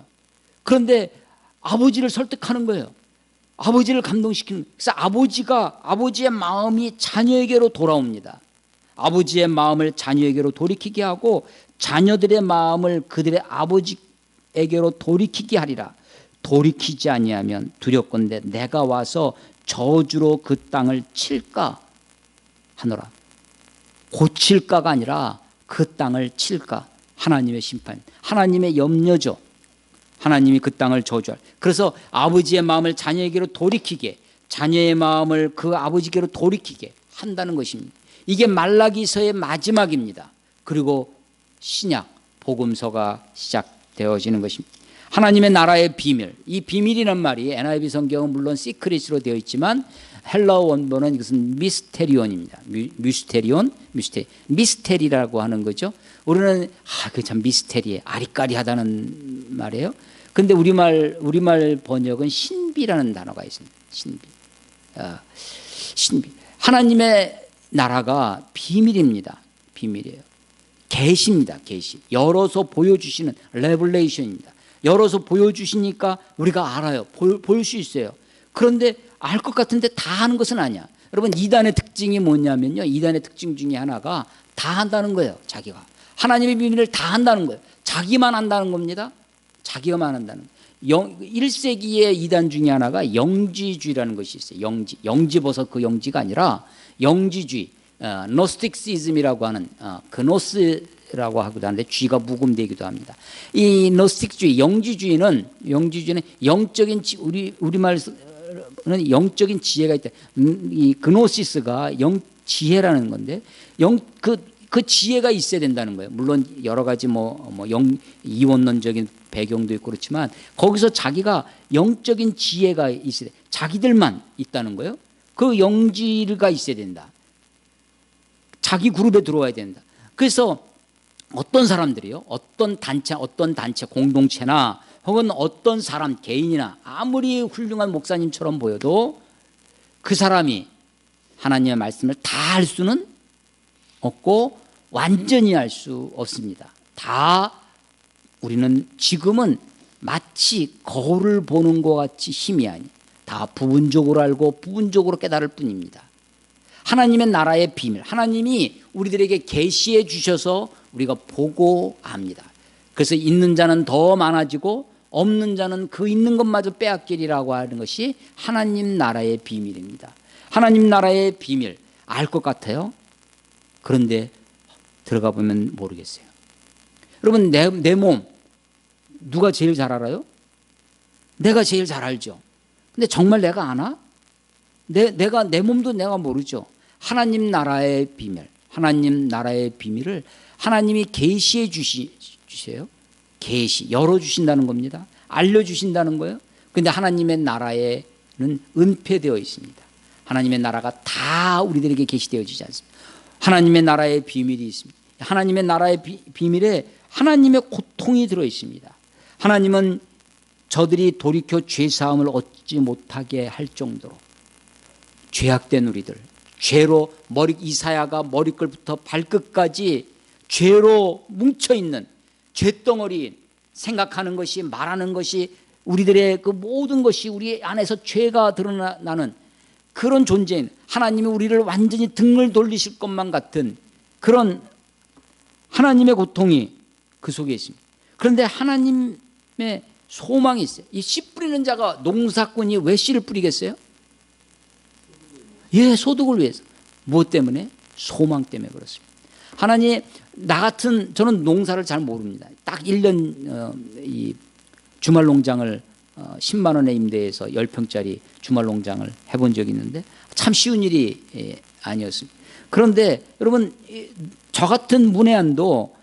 그런데 아버지를 설득하는 거예요. 아버지를 감동시키는 거예요. 그래서 아버지의 마음이 자녀에게로 돌아옵니다. 아버지의 마음을 자녀에게로 돌이키게 하고 자녀들의 마음을 그들의 아버지에게로 돌이키게 하리라. 돌이키지 아니하면 두렵건대 내가 와서 저주로 그 땅을 칠까. 하노라. 고칠까가 아니라 그 땅을 칠까. 하나님의 심판, 하나님의 염려죠. 하나님이 그 땅을 저주할. 그래서 아버지의 마음을 자녀에게로 돌이키게, 자녀의 마음을 그 아버지께로 돌이키게 한다는 것입니다. 이게 말라기서의 마지막입니다. 그리고 신약 복음서가 시작되어지는 것입니다. 하나님의 나라의 비밀, 이 비밀이란 말이 NIV 성경은 물론 시크릿으로 되어 있지만 헬라어 원본은 이것은 미스테리온입니다. 미스테리라고 하는 거죠. 우리는 그 참 미스테리해, 아리까리하다는 말이에요. 근데 우리말 번역은 신비라는 단어가 있습니다. 신비. 하나님의 나라가 비밀입니다. 비밀이에요. 계시입니다. 계시. 열어서 보여주시는 레블레이션입니다. 열어서 보여주시니까 우리가 알아요. 볼 수 있어요. 그런데 알 것 같은데 다 하는 것은 아니야. 여러분, 이단의 특징이 뭐냐면요, 이단의 특징 중에 하나가 다 한다는 거예요. 자기가 하나님의 비밀을 다 한다는 거예요. 자기만 한다는 겁니다. 자기가만 한다는 거예요. 1세기의 이단 중에 하나가 영지주의라는 것이 있어요. 영지버섯 그 영지가 아니라 영지주의, 노스틱시즘이라고 하는 그노스라고 하기도 하는데 쥐가 묵음되기도 합니다. 이 노스틱주의, 영지주의는 영적인 우리말은 영적인 지혜가 있다. 이 그노시스가 지혜라는 건데 그 지혜가 있어야 된다는 거예요. 물론 여러 가지 이원론적인 배경도 있고 그렇지만 거기서 자기가 영적인 지혜가 있어야 돼. 자기들만 있다는 거예요. 그 영지가 있어야 된다. 자기 그룹에 들어와야 된다. 그래서 어떤 사람들이요, 어떤 단체, 공동체나 혹은 어떤 사람, 개인이나 아무리 훌륭한 목사님처럼 보여도 그 사람이 하나님의 말씀을 다 할 수는 없고 완전히 할 수 없습니다. 우리는 지금은 마치 거울을 보는 것 같이 희미하니 다 부분적으로 알고 부분적으로 깨달을 뿐입니다. 하나님의 나라의 비밀, 하나님이 우리들에게 계시해 주셔서 우리가 보고 압니다. 그래서 있는 자는 더 많아지고 없는 자는 그 있는 것마저 빼앗기리라고 하는 것이 하나님 나라의 비밀입니다. 하나님 나라의 비밀 알 것 같아요. 그런데 들어가 보면 모르겠어요. 여러분, 내 몸 누가 제일 잘 알아요? 내가 제일 잘 알죠. 근데 정말 내가 아나? 내 몸도 내가 모르죠. 하나님 나라의 비밀, 하나님 나라의 비밀을 하나님이 계시해 주세요. 계시, 열어주신다는 겁니다. 알려주신다는 거예요. 그런데 하나님의 나라에는 은폐되어 있습니다. 하나님의 나라가 다 우리들에게 계시되어지지 않습니다. 하나님의 나라의 비밀이 있습니다. 하나님의 나라의 비밀에 하나님의 고통이 들어 있습니다. 하나님은 저들이 돌이켜 죄사함을 얻지 못하게 할 정도로 죄악된 우리들, 죄로 이사야가 머리끝부터 발끝까지 죄로 뭉쳐있는 죄덩어리, 생각하는 것이, 말하는 것이, 우리들의 그 모든 것이 우리 안에서 죄가 드러나는 그런 존재인 하나님이 우리를 완전히 등을 돌리실 것만 같은 그런 하나님의 고통이 그 속에 있습니다. 그런데 하나님의 소망이 있어요. 이 씨 뿌리는 자가, 농사꾼이 왜 씨를 뿌리겠어요? 소득을 위해서. 무엇 때문에? 소망 때문에 그렇습니다. 하나님, 저는 농사를 잘 모릅니다. 딱 1년 이 주말 농장을 10만 원에 임대해서 10평짜리 주말 농장을 해본 적이 있는데 참 쉬운 일이 아니었습니다. 그런데 여러분, 저 같은 문외한도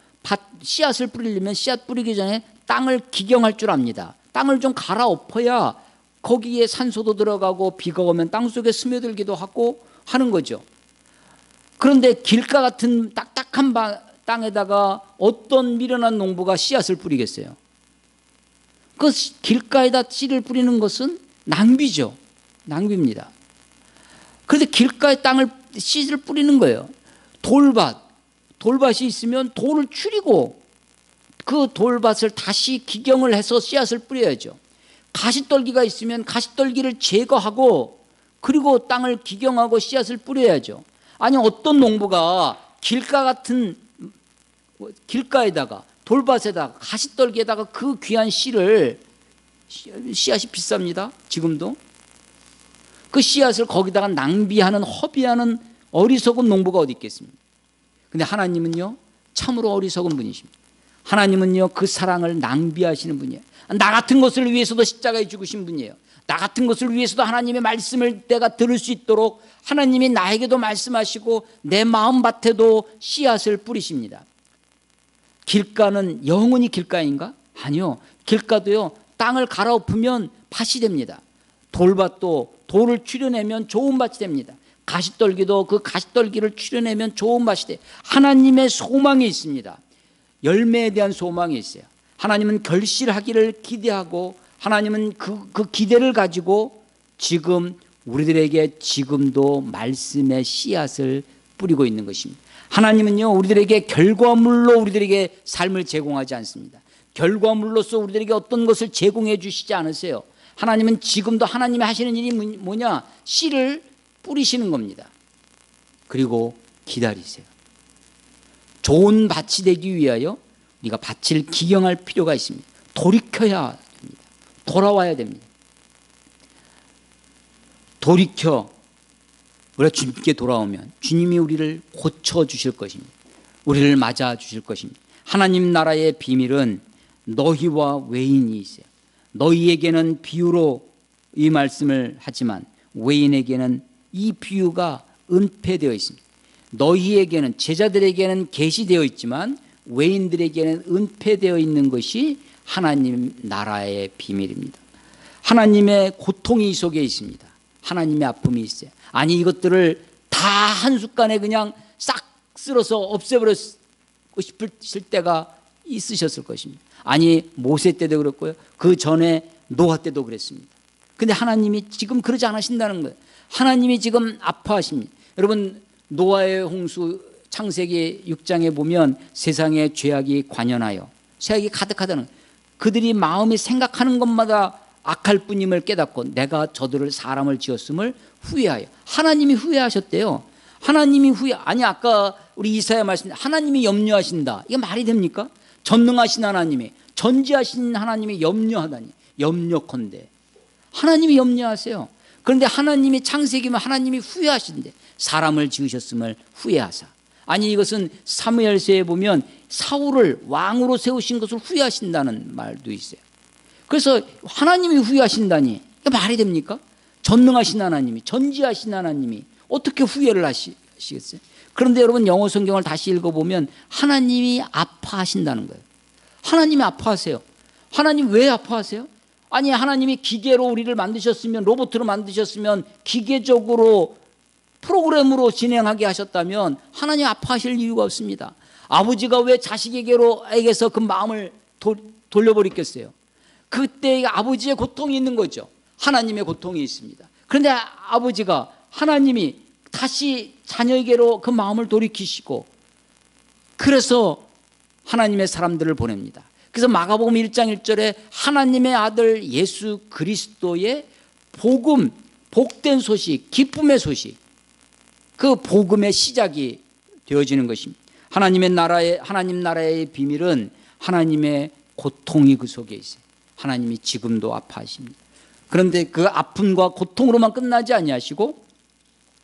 씨앗을 뿌리려면 씨앗 뿌리기 전에 땅을 기경할 줄 압니다. 땅을 좀 갈아엎어야 거기에 산소도 들어가고 비가 오면 땅 속에 스며들기도 하고 하는 거죠. 그런데 길가 같은 딱딱한 땅에다가 어떤 미련한 농부가 씨앗을 뿌리겠어요? 그 길가에다 씨를 뿌리는 것은 낭비죠. 낭비입니다. 그런데 길가에 씨를 뿌리는 거예요. 돌밭이 있으면 돌을 추리고 그 돌밭을 다시 기경을 해서 씨앗을 뿌려야죠. 가시떨기가 있으면 가시떨기를 제거하고 그리고 땅을 기경하고 씨앗을 뿌려야죠. 아니, 어떤 농부가 길가에다가 돌밭에다가 가시떨기에다가 그 귀한 씨앗이 비쌉니다. 지금도 그 씨앗을 거기다가 낭비하는, 허비하는 어리석은 농부가 어디 있겠습니까? 근데 하나님은요 참으로 어리석은 분이십니다. 하나님은요 그 사랑을 낭비하시는 분이에요. 나 같은 것을 위해서도 십자가에 죽으신 분이에요. 나 같은 것을 위해서도 하나님의 말씀을 내가 들을 수 있도록 하나님이 나에게도 말씀하시고 내 마음밭에도 씨앗을 뿌리십니다. 길가는 영원히 길가인가? 아니요. 길가도요 땅을 갈아엎으면 밭이 됩니다. 돌밭도 돌을 추려내면 좋은 밭이 됩니다. 가시떨기도 그 가시떨기를 추려내면 좋은 밭이 돼요. 하나님의 소망이 있습니다. 열매에 대한 소망이 있어요. 하나님은 결실하기를 기대하고 하나님은 그 기대를 가지고 지금 우리들에게 지금도 말씀의 씨앗을 뿌리고 있는 것입니다. 하나님은요 우리들에게 결과물로 우리들에게 삶을 제공하지 않습니다. 결과물로서 우리들에게 어떤 것을 제공해 주시지 않으세요. 하나님은 지금도 하나님이 하시는 일이 뭐냐? 씨를 뿌리시는 겁니다. 그리고 기다리세요. 좋은 밭이 되기 위하여 우리가 밭을 기경할 필요가 있습니다. 돌이켜야 됩니다. 돌아와야 됩니다. 돌이켜 우리가 주님께 돌아오면 주님이 우리를 고쳐주실 것입니다. 우리를 맞아주실 것입니다. 하나님 나라의 비밀은 너희와 외인이 있어요. 너희에게는 비유로 이 말씀을 하지만 외인에게는 이 비유가 은폐되어 있습니다. 너희에게는 제자들에게는 계시되어 있지만 외인들에게는 은폐되어 있는 것이 하나님 나라의 비밀입니다. 하나님의 고통이 이 속에 있습니다. 하나님의 아픔이 있어요. 아니 이것들을 다 한순간에 그냥 싹 쓸어서 없애버리고 싶으실 때가 있으셨을 것입니다. 아니 모세 때도 그랬고요. 그 전에 노아 때도 그랬습니다. 근데 하나님이 지금 그러지 않으신다는 거예요. 하나님이 지금 아파하십니다. 여러분 노아의 홍수 창세기 6장에 보면 세상에 죄악이 관연하여 죄악이 가득하다는 거예요. 그들이 마음이 생각하는 것마다 악할 뿐임을 깨닫고 내가 저들을 사람을 지었음을 후회하여 하나님이 후회하셨대요. 하나님이 아니 아까 우리 이사야 말씀 하나님이 염려하신다. 이게 말이 됩니까? 전능하신 하나님이 전지하신 하나님이 염려하다니 염려컨대 하나님이 염려하세요. 그런데 하나님이 창세기면 하나님이 후회하신대. 사람을 지으셨음을 후회하사. 아니 이것은 사무엘서에 보면 사울을 왕으로 세우신 것을 후회하신다는 말도 있어요. 그래서 하나님이 후회하신다니 이게 말이 됩니까? 전능하신 하나님이 전지하신 하나님이 어떻게 후회를 하시겠어요? 그런데 여러분 영어 성경을 다시 읽어보면 하나님이 아파하신다는 거예요. 하나님이 아파하세요. 하나님 왜 아파하세요? 아니 하나님이 기계로 우리를 만드셨으면 로봇으로 만드셨으면 기계적으로 프로그램으로 진행하게 하셨다면 하나님 아파하실 이유가 없습니다. 아버지가 왜 자식에게서 그 마음을 돌려버리겠어요? 그때 아버지의 고통이 있는 거죠. 하나님의 고통이 있습니다. 그런데 아버지가 하나님이 다시 자녀에게로 그 마음을 돌이키시고 그래서 하나님의 사람들을 보냅니다. 그래서 마가복음 1장 1절에 하나님의 아들 예수 그리스도의 복음, 복된 소식, 기쁨의 소식, 그 복음의 시작이 되어지는 것입니다. 하나님 나라의 비밀은 하나님의 고통이 그 속에 있어요. 하나님이 지금도 아파하십니다. 그런데 그 아픔과 고통으로만 끝나지 아니하시고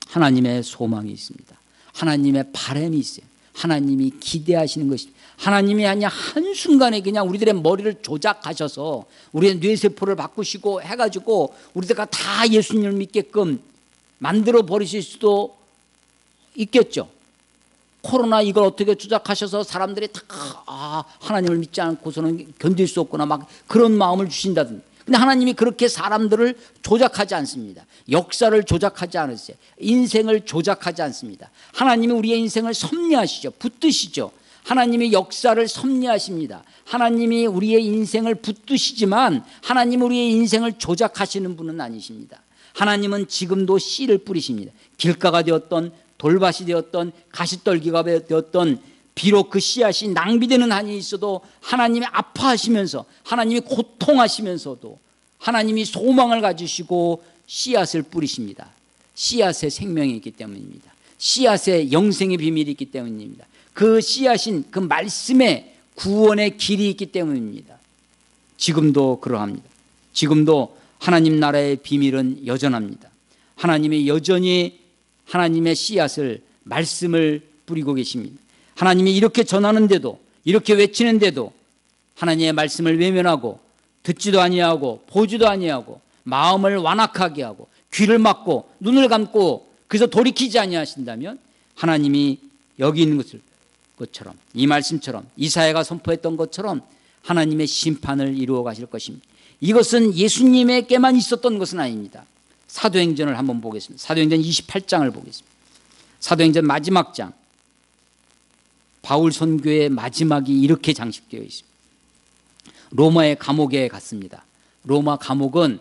하나님의 소망이 있습니다. 하나님의 바람이 있어요. 하나님이 기대하시는 것입니다. 하나님이 그냥 한순간에 그냥 우리들의 머리를 조작하셔서 우리의 뇌세포를 바꾸시고 해가지고 우리들과 다 예수님을 믿게끔 만들어 버리실 수도 있겠죠. 코로나 이걸 어떻게 조작하셔서 사람들이 다 하나님을 믿지 않고서는 견딜 수 없구나 막 그런 마음을 주신다든지. 근데 하나님이 그렇게 사람들을 조작하지 않습니다. 역사를 조작하지 않으세요. 인생을 조작하지 않습니다. 하나님이 우리의 인생을 섭리하시죠. 붙드시죠. 하나님이 역사를 섭리하십니다. 하나님이 우리의 인생을 붙드시지만 하나님은 우리의 인생을 조작하시는 분은 아니십니다. 하나님은 지금도 씨를 뿌리십니다. 길가가 되었던 돌밭이 되었던 가시떨기가 되었던 비록 그 씨앗이 낭비되는 한이 있어도 하나님이 아파하시면서 하나님이 고통하시면서도 하나님이 소망을 가지시고 씨앗을 뿌리십니다. 씨앗의 생명이 있기 때문입니다. 씨앗의 영생의 비밀이 있기 때문입니다. 그 씨앗인 그 말씀의 구원의 길이 있기 때문입니다. 지금도 그러합니다. 지금도 하나님 나라의 비밀은 여전합니다. 하나님이 여전히 하나님의 씨앗을 말씀을 뿌리고 계십니다. 하나님이 이렇게 전하는데도 이렇게 외치는데도 하나님의 말씀을 외면하고 듣지도 아니하고 보지도 아니하고 마음을 완악하게 하고 귀를 막고 눈을 감고 그래서 돌이키지 아니하신다면 하나님이 여기 있는 것처럼 이 말씀처럼 이사야가 선포했던 것처럼 하나님의 심판을 이루어 가실 것입니다. 이것은 예수님에게만 있었던 것은 아닙니다. 사도행전을 한번 보겠습니다. 사도행전 28장을 보겠습니다. 사도행전 마지막 장, 바울 선교의 마지막이 이렇게 장식되어 있습니다. 로마의 감옥에 갔습니다. 로마 감옥은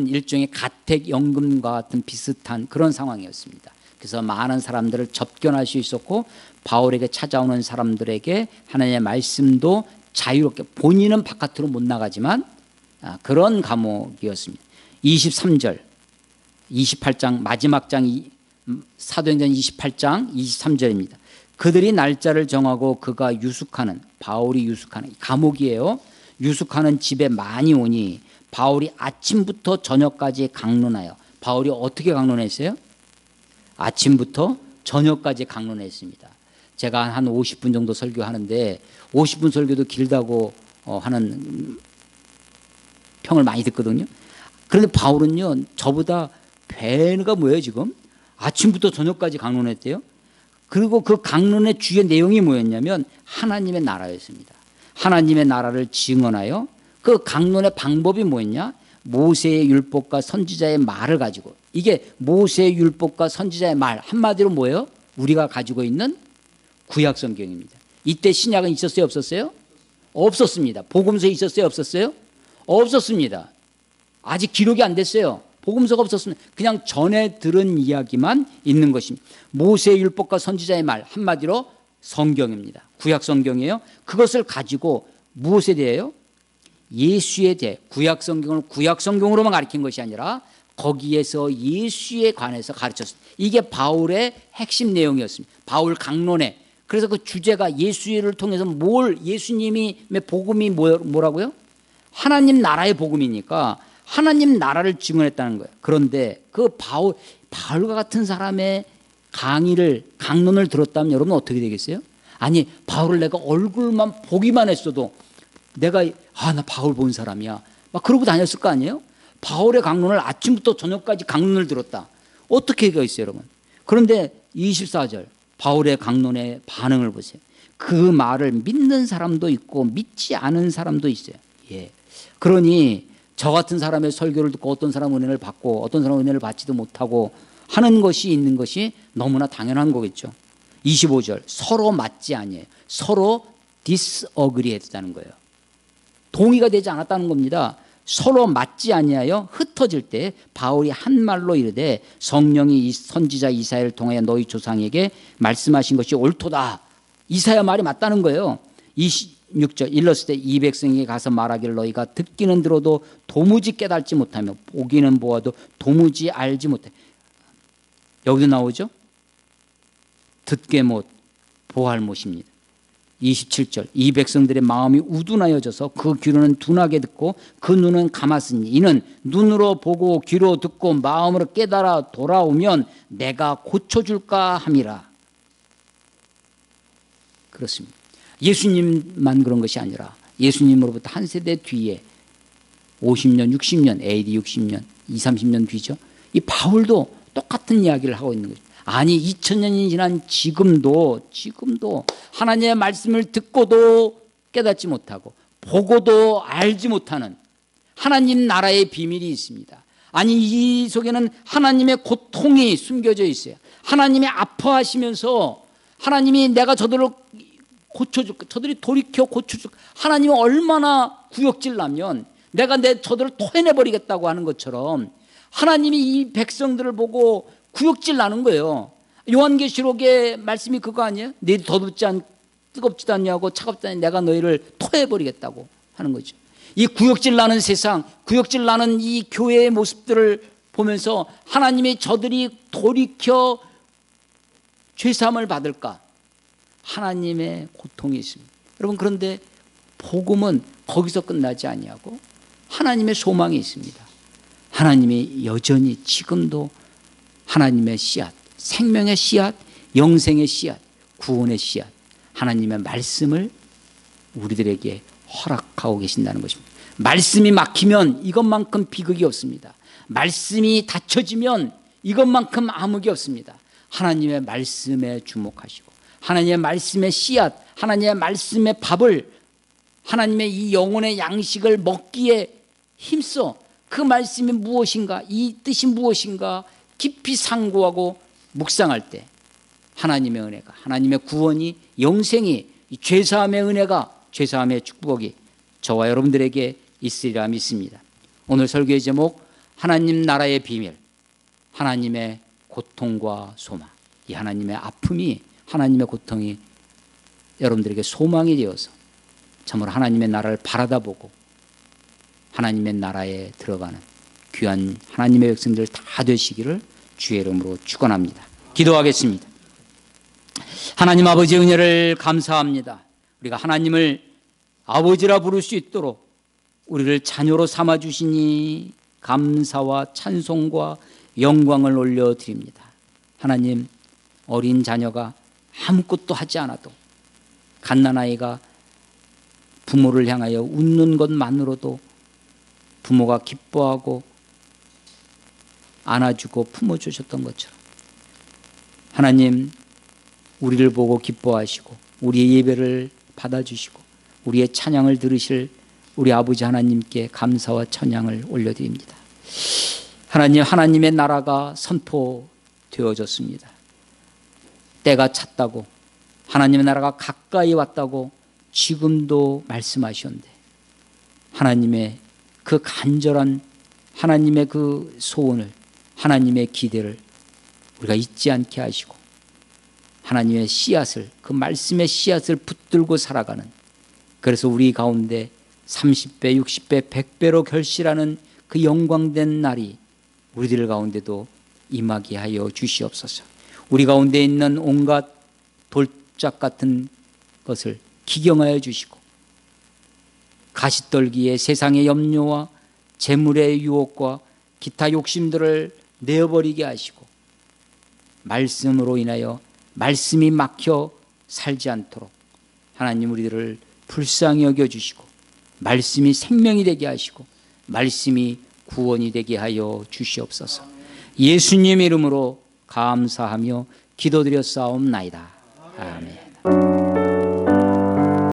일종의 가택연금과 같은 비슷한 그런 상황이었습니다. 그래서 많은 사람들을 접견할 수 있었고 바울에게 찾아오는 사람들에게 하나님의 말씀도 자유롭게, 본인은 바깥으로 못 나가지만 그런 감옥이었습니다. 23절 28장 마지막 장 사도행전 28장 23절입니다. 그들이 날짜를 정하고 그가 유숙하는, 바울이 유숙하는, 감옥이에요. 유숙하는 집에 많이 오니 바울이 아침부터 저녁까지 강론하여. 바울이 어떻게 강론했어요? 아침부터 저녁까지 강론했습니다. 제가 한 50분 정도 설교하는데 50분 설교도 길다고 하는 평을 많이 듣거든요. 그런데 바울은요, 저보다 배가 뭐예요 지금? 아침부터 저녁까지 강론했대요. 그리고 그 강론의 주요 내용이 뭐였냐면 하나님의 나라였습니다. 하나님의 나라를 증언하여 그 강론의 방법이 뭐였냐? 모세의 율법과 선지자의 말을 가지고, 이게 모세의 율법과 선지자의 말, 한마디로 뭐예요? 우리가 가지고 있는 구약 성경입니다. 이때 신약은 있었어요, 없었어요? 없었습니다. 복음서에 있었어요, 없었어요? 없었습니다. 아직 기록이 안 됐어요. 복음서가 없었습니다. 그냥 전에 들은 이야기만 있는 것입니다. 모세의 율법과 선지자의 말, 한마디로 성경입니다. 구약 성경이에요. 그것을 가지고 무엇에 대해요? 예수에 대해, 구약 성경을 구약 성경으로만 가르친 것이 아니라 거기에서 예수에 관해서 가르쳤습니다. 이게 바울의 핵심 내용이었습니다. 바울 강론에. 그래서 그 주제가 예수를 통해서 예수님의 복음이 뭐라고요? 하나님 나라의 복음이니까 하나님 나라를 증언했다는 거예요. 그런데 그 바울과 같은 사람의 강론을 들었다면 여러분 어떻게 되겠어요? 아니, 바울을 내가 얼굴만 보기만 했어도 내가 나 바울 본 사람이야 막 그러고 다녔을 거 아니에요? 바울의 강론을 아침부터 저녁까지 강론을 들었다. 어떻게 되겠어요, 여러분? 그런데 24절 바울의 강론의 반응을 보세요. 그 말을 믿는 사람도 있고 믿지 않은 사람도 있어요. 예. 그러니 저 같은 사람의 설교를 듣고 어떤 사람은 은혜를 받고 어떤 사람은 은혜를 받지도 못하고 하는 것이 있는 것이 너무나 당연한 거겠죠. 25절 서로 맞지 아니에요. 서로 disagree 했다는 거예요. 동의가 되지 않았다는 겁니다. 서로 맞지 아니하여 흩어질 때 바울이 한 말로 이르되 성령이 이 선지자 이사야를 통하여 너희 조상에게 말씀하신 것이 옳도다. 이사야 말이 맞다는 거예요. 26절 일렀을 때 이 백성에게 가서 말하기를 너희가 듣기는 들어도 도무지 깨닫지 못하며 보기는 보아도 도무지 알지 못해. 여기도 나오죠. 듣게 못 보할 못입니다. 27절 이 백성들의 마음이 우둔하여져서 그 귀로는 둔하게 듣고 그 눈은 감았으니 이는 눈으로 보고 귀로 듣고 마음으로 깨달아 돌아오면 내가 고쳐줄까 함이라. 그렇습니다. 예수님만 그런 것이 아니라 예수님으로부터 한 세대 뒤에 50년 60년 AD 60년 20, 30년 뒤죠. 이 바울도 똑같은 이야기를 하고 있는 거죠. 아니 2000년이 지난 지금도 하나님의 말씀을 듣고도 깨닫지 못하고 보고도 알지 못하는 하나님 나라의 비밀이 있습니다. 아니 이 속에는 하나님의 고통이 숨겨져 있어요. 하나님이 아파하시면서 하나님이 내가 저들을 고쳐줄까, 저들이 돌이켜 고쳐줄까, 하나님은 얼마나 구역질 나면 내가 저들을 토해내버리겠다고 하는 것처럼 하나님이 이 백성들을 보고 구역질 나는 거예요. 요한계시록의 말씀이 그거 아니에요? 너희들 뜨겁지도 않냐고 차갑지 않냐 내가 너희를 토해버리겠다고 하는 거죠. 이 구역질 나는 세상, 구역질 나는 이 교회의 모습들을 보면서 하나님이 저들이 돌이켜 죄사함을 받을까? 하나님의 고통이 있습니다. 여러분, 그런데 복음은 거기서 끝나지 아니하고 하나님의 소망이 있습니다. 하나님이 여전히 지금도 하나님의 씨앗, 생명의 씨앗, 영생의 씨앗, 구원의 씨앗, 하나님의 말씀을 우리들에게 허락하고 계신다는 것입니다. 말씀이 막히면 이것만큼 비극이 없습니다. 말씀이 닫혀지면 이것만큼 암흑이 없습니다. 하나님의 말씀에 주목하시고 하나님의 말씀의 씨앗, 하나님의 말씀의 밥을, 하나님의 이 영혼의 양식을 먹기에 힘써 그 말씀이 무엇인가, 이 뜻이 무엇인가 깊이 상고하고 묵상할 때 하나님의 은혜가, 하나님의 구원이, 영생이, 죄사함의 은혜가, 죄사함의 축복이 저와 여러분들에게 있으리라 믿습니다. 오늘 설교의 제목, 하나님 나라의 비밀, 하나님의 고통과 소망. 이 하나님의 아픔이, 하나님의 고통이 여러분들에게 소망이 되어서 참으로 하나님의 나라를 바라다보고 하나님의 나라에 들어가는 귀한 하나님의 백성들 다 되시기를 주의 이름으로 축원합니다. 기도하겠습니다. 하나님 아버지의 은혜를 감사합니다. 우리가 하나님을 아버지라 부를 수 있도록 우리를 자녀로 삼아주시니 감사와 찬송과 영광을 올려드립니다. 하나님, 어린 자녀가 아무것도 하지 않아도, 갓난아이가 부모를 향하여 웃는 것만으로도 부모가 기뻐하고 안아주고 품어주셨던 것처럼 하나님, 우리를 보고 기뻐하시고 우리의 예배를 받아주시고 우리의 찬양을 들으실 우리 아버지 하나님께 감사와 찬양을 올려드립니다. 하나님, 하나님의 나라가 선포되어졌습니다. 때가 찼다고, 하나님의 나라가 가까이 왔다고 지금도 말씀하셨는데 하나님의 그 간절한 하나님의 그 소원을, 하나님의 기대를 우리가 잊지 않게 하시고 하나님의 씨앗을, 그 말씀의 씨앗을 붙들고 살아가는, 그래서 우리 가운데 30배, 60배, 100배로 결실하는 그 영광된 날이 우리들 가운데도 임하게 하여 주시옵소서. 우리 가운데 있는 온갖 돌짝 같은 것을 기경하여 주시고 가시떨기의 세상의 염려와 재물의 유혹과 기타 욕심들을 내어버리게 하시고 말씀으로 인하여 말씀이 막혀 살지 않도록 하나님 우리들을 불쌍히 여겨주시고 말씀이 생명이 되게 하시고 말씀이 구원이 되게 하여 주시옵소서. 예수님 이름으로 감사하며 기도드렸사옵나이다. 아멘.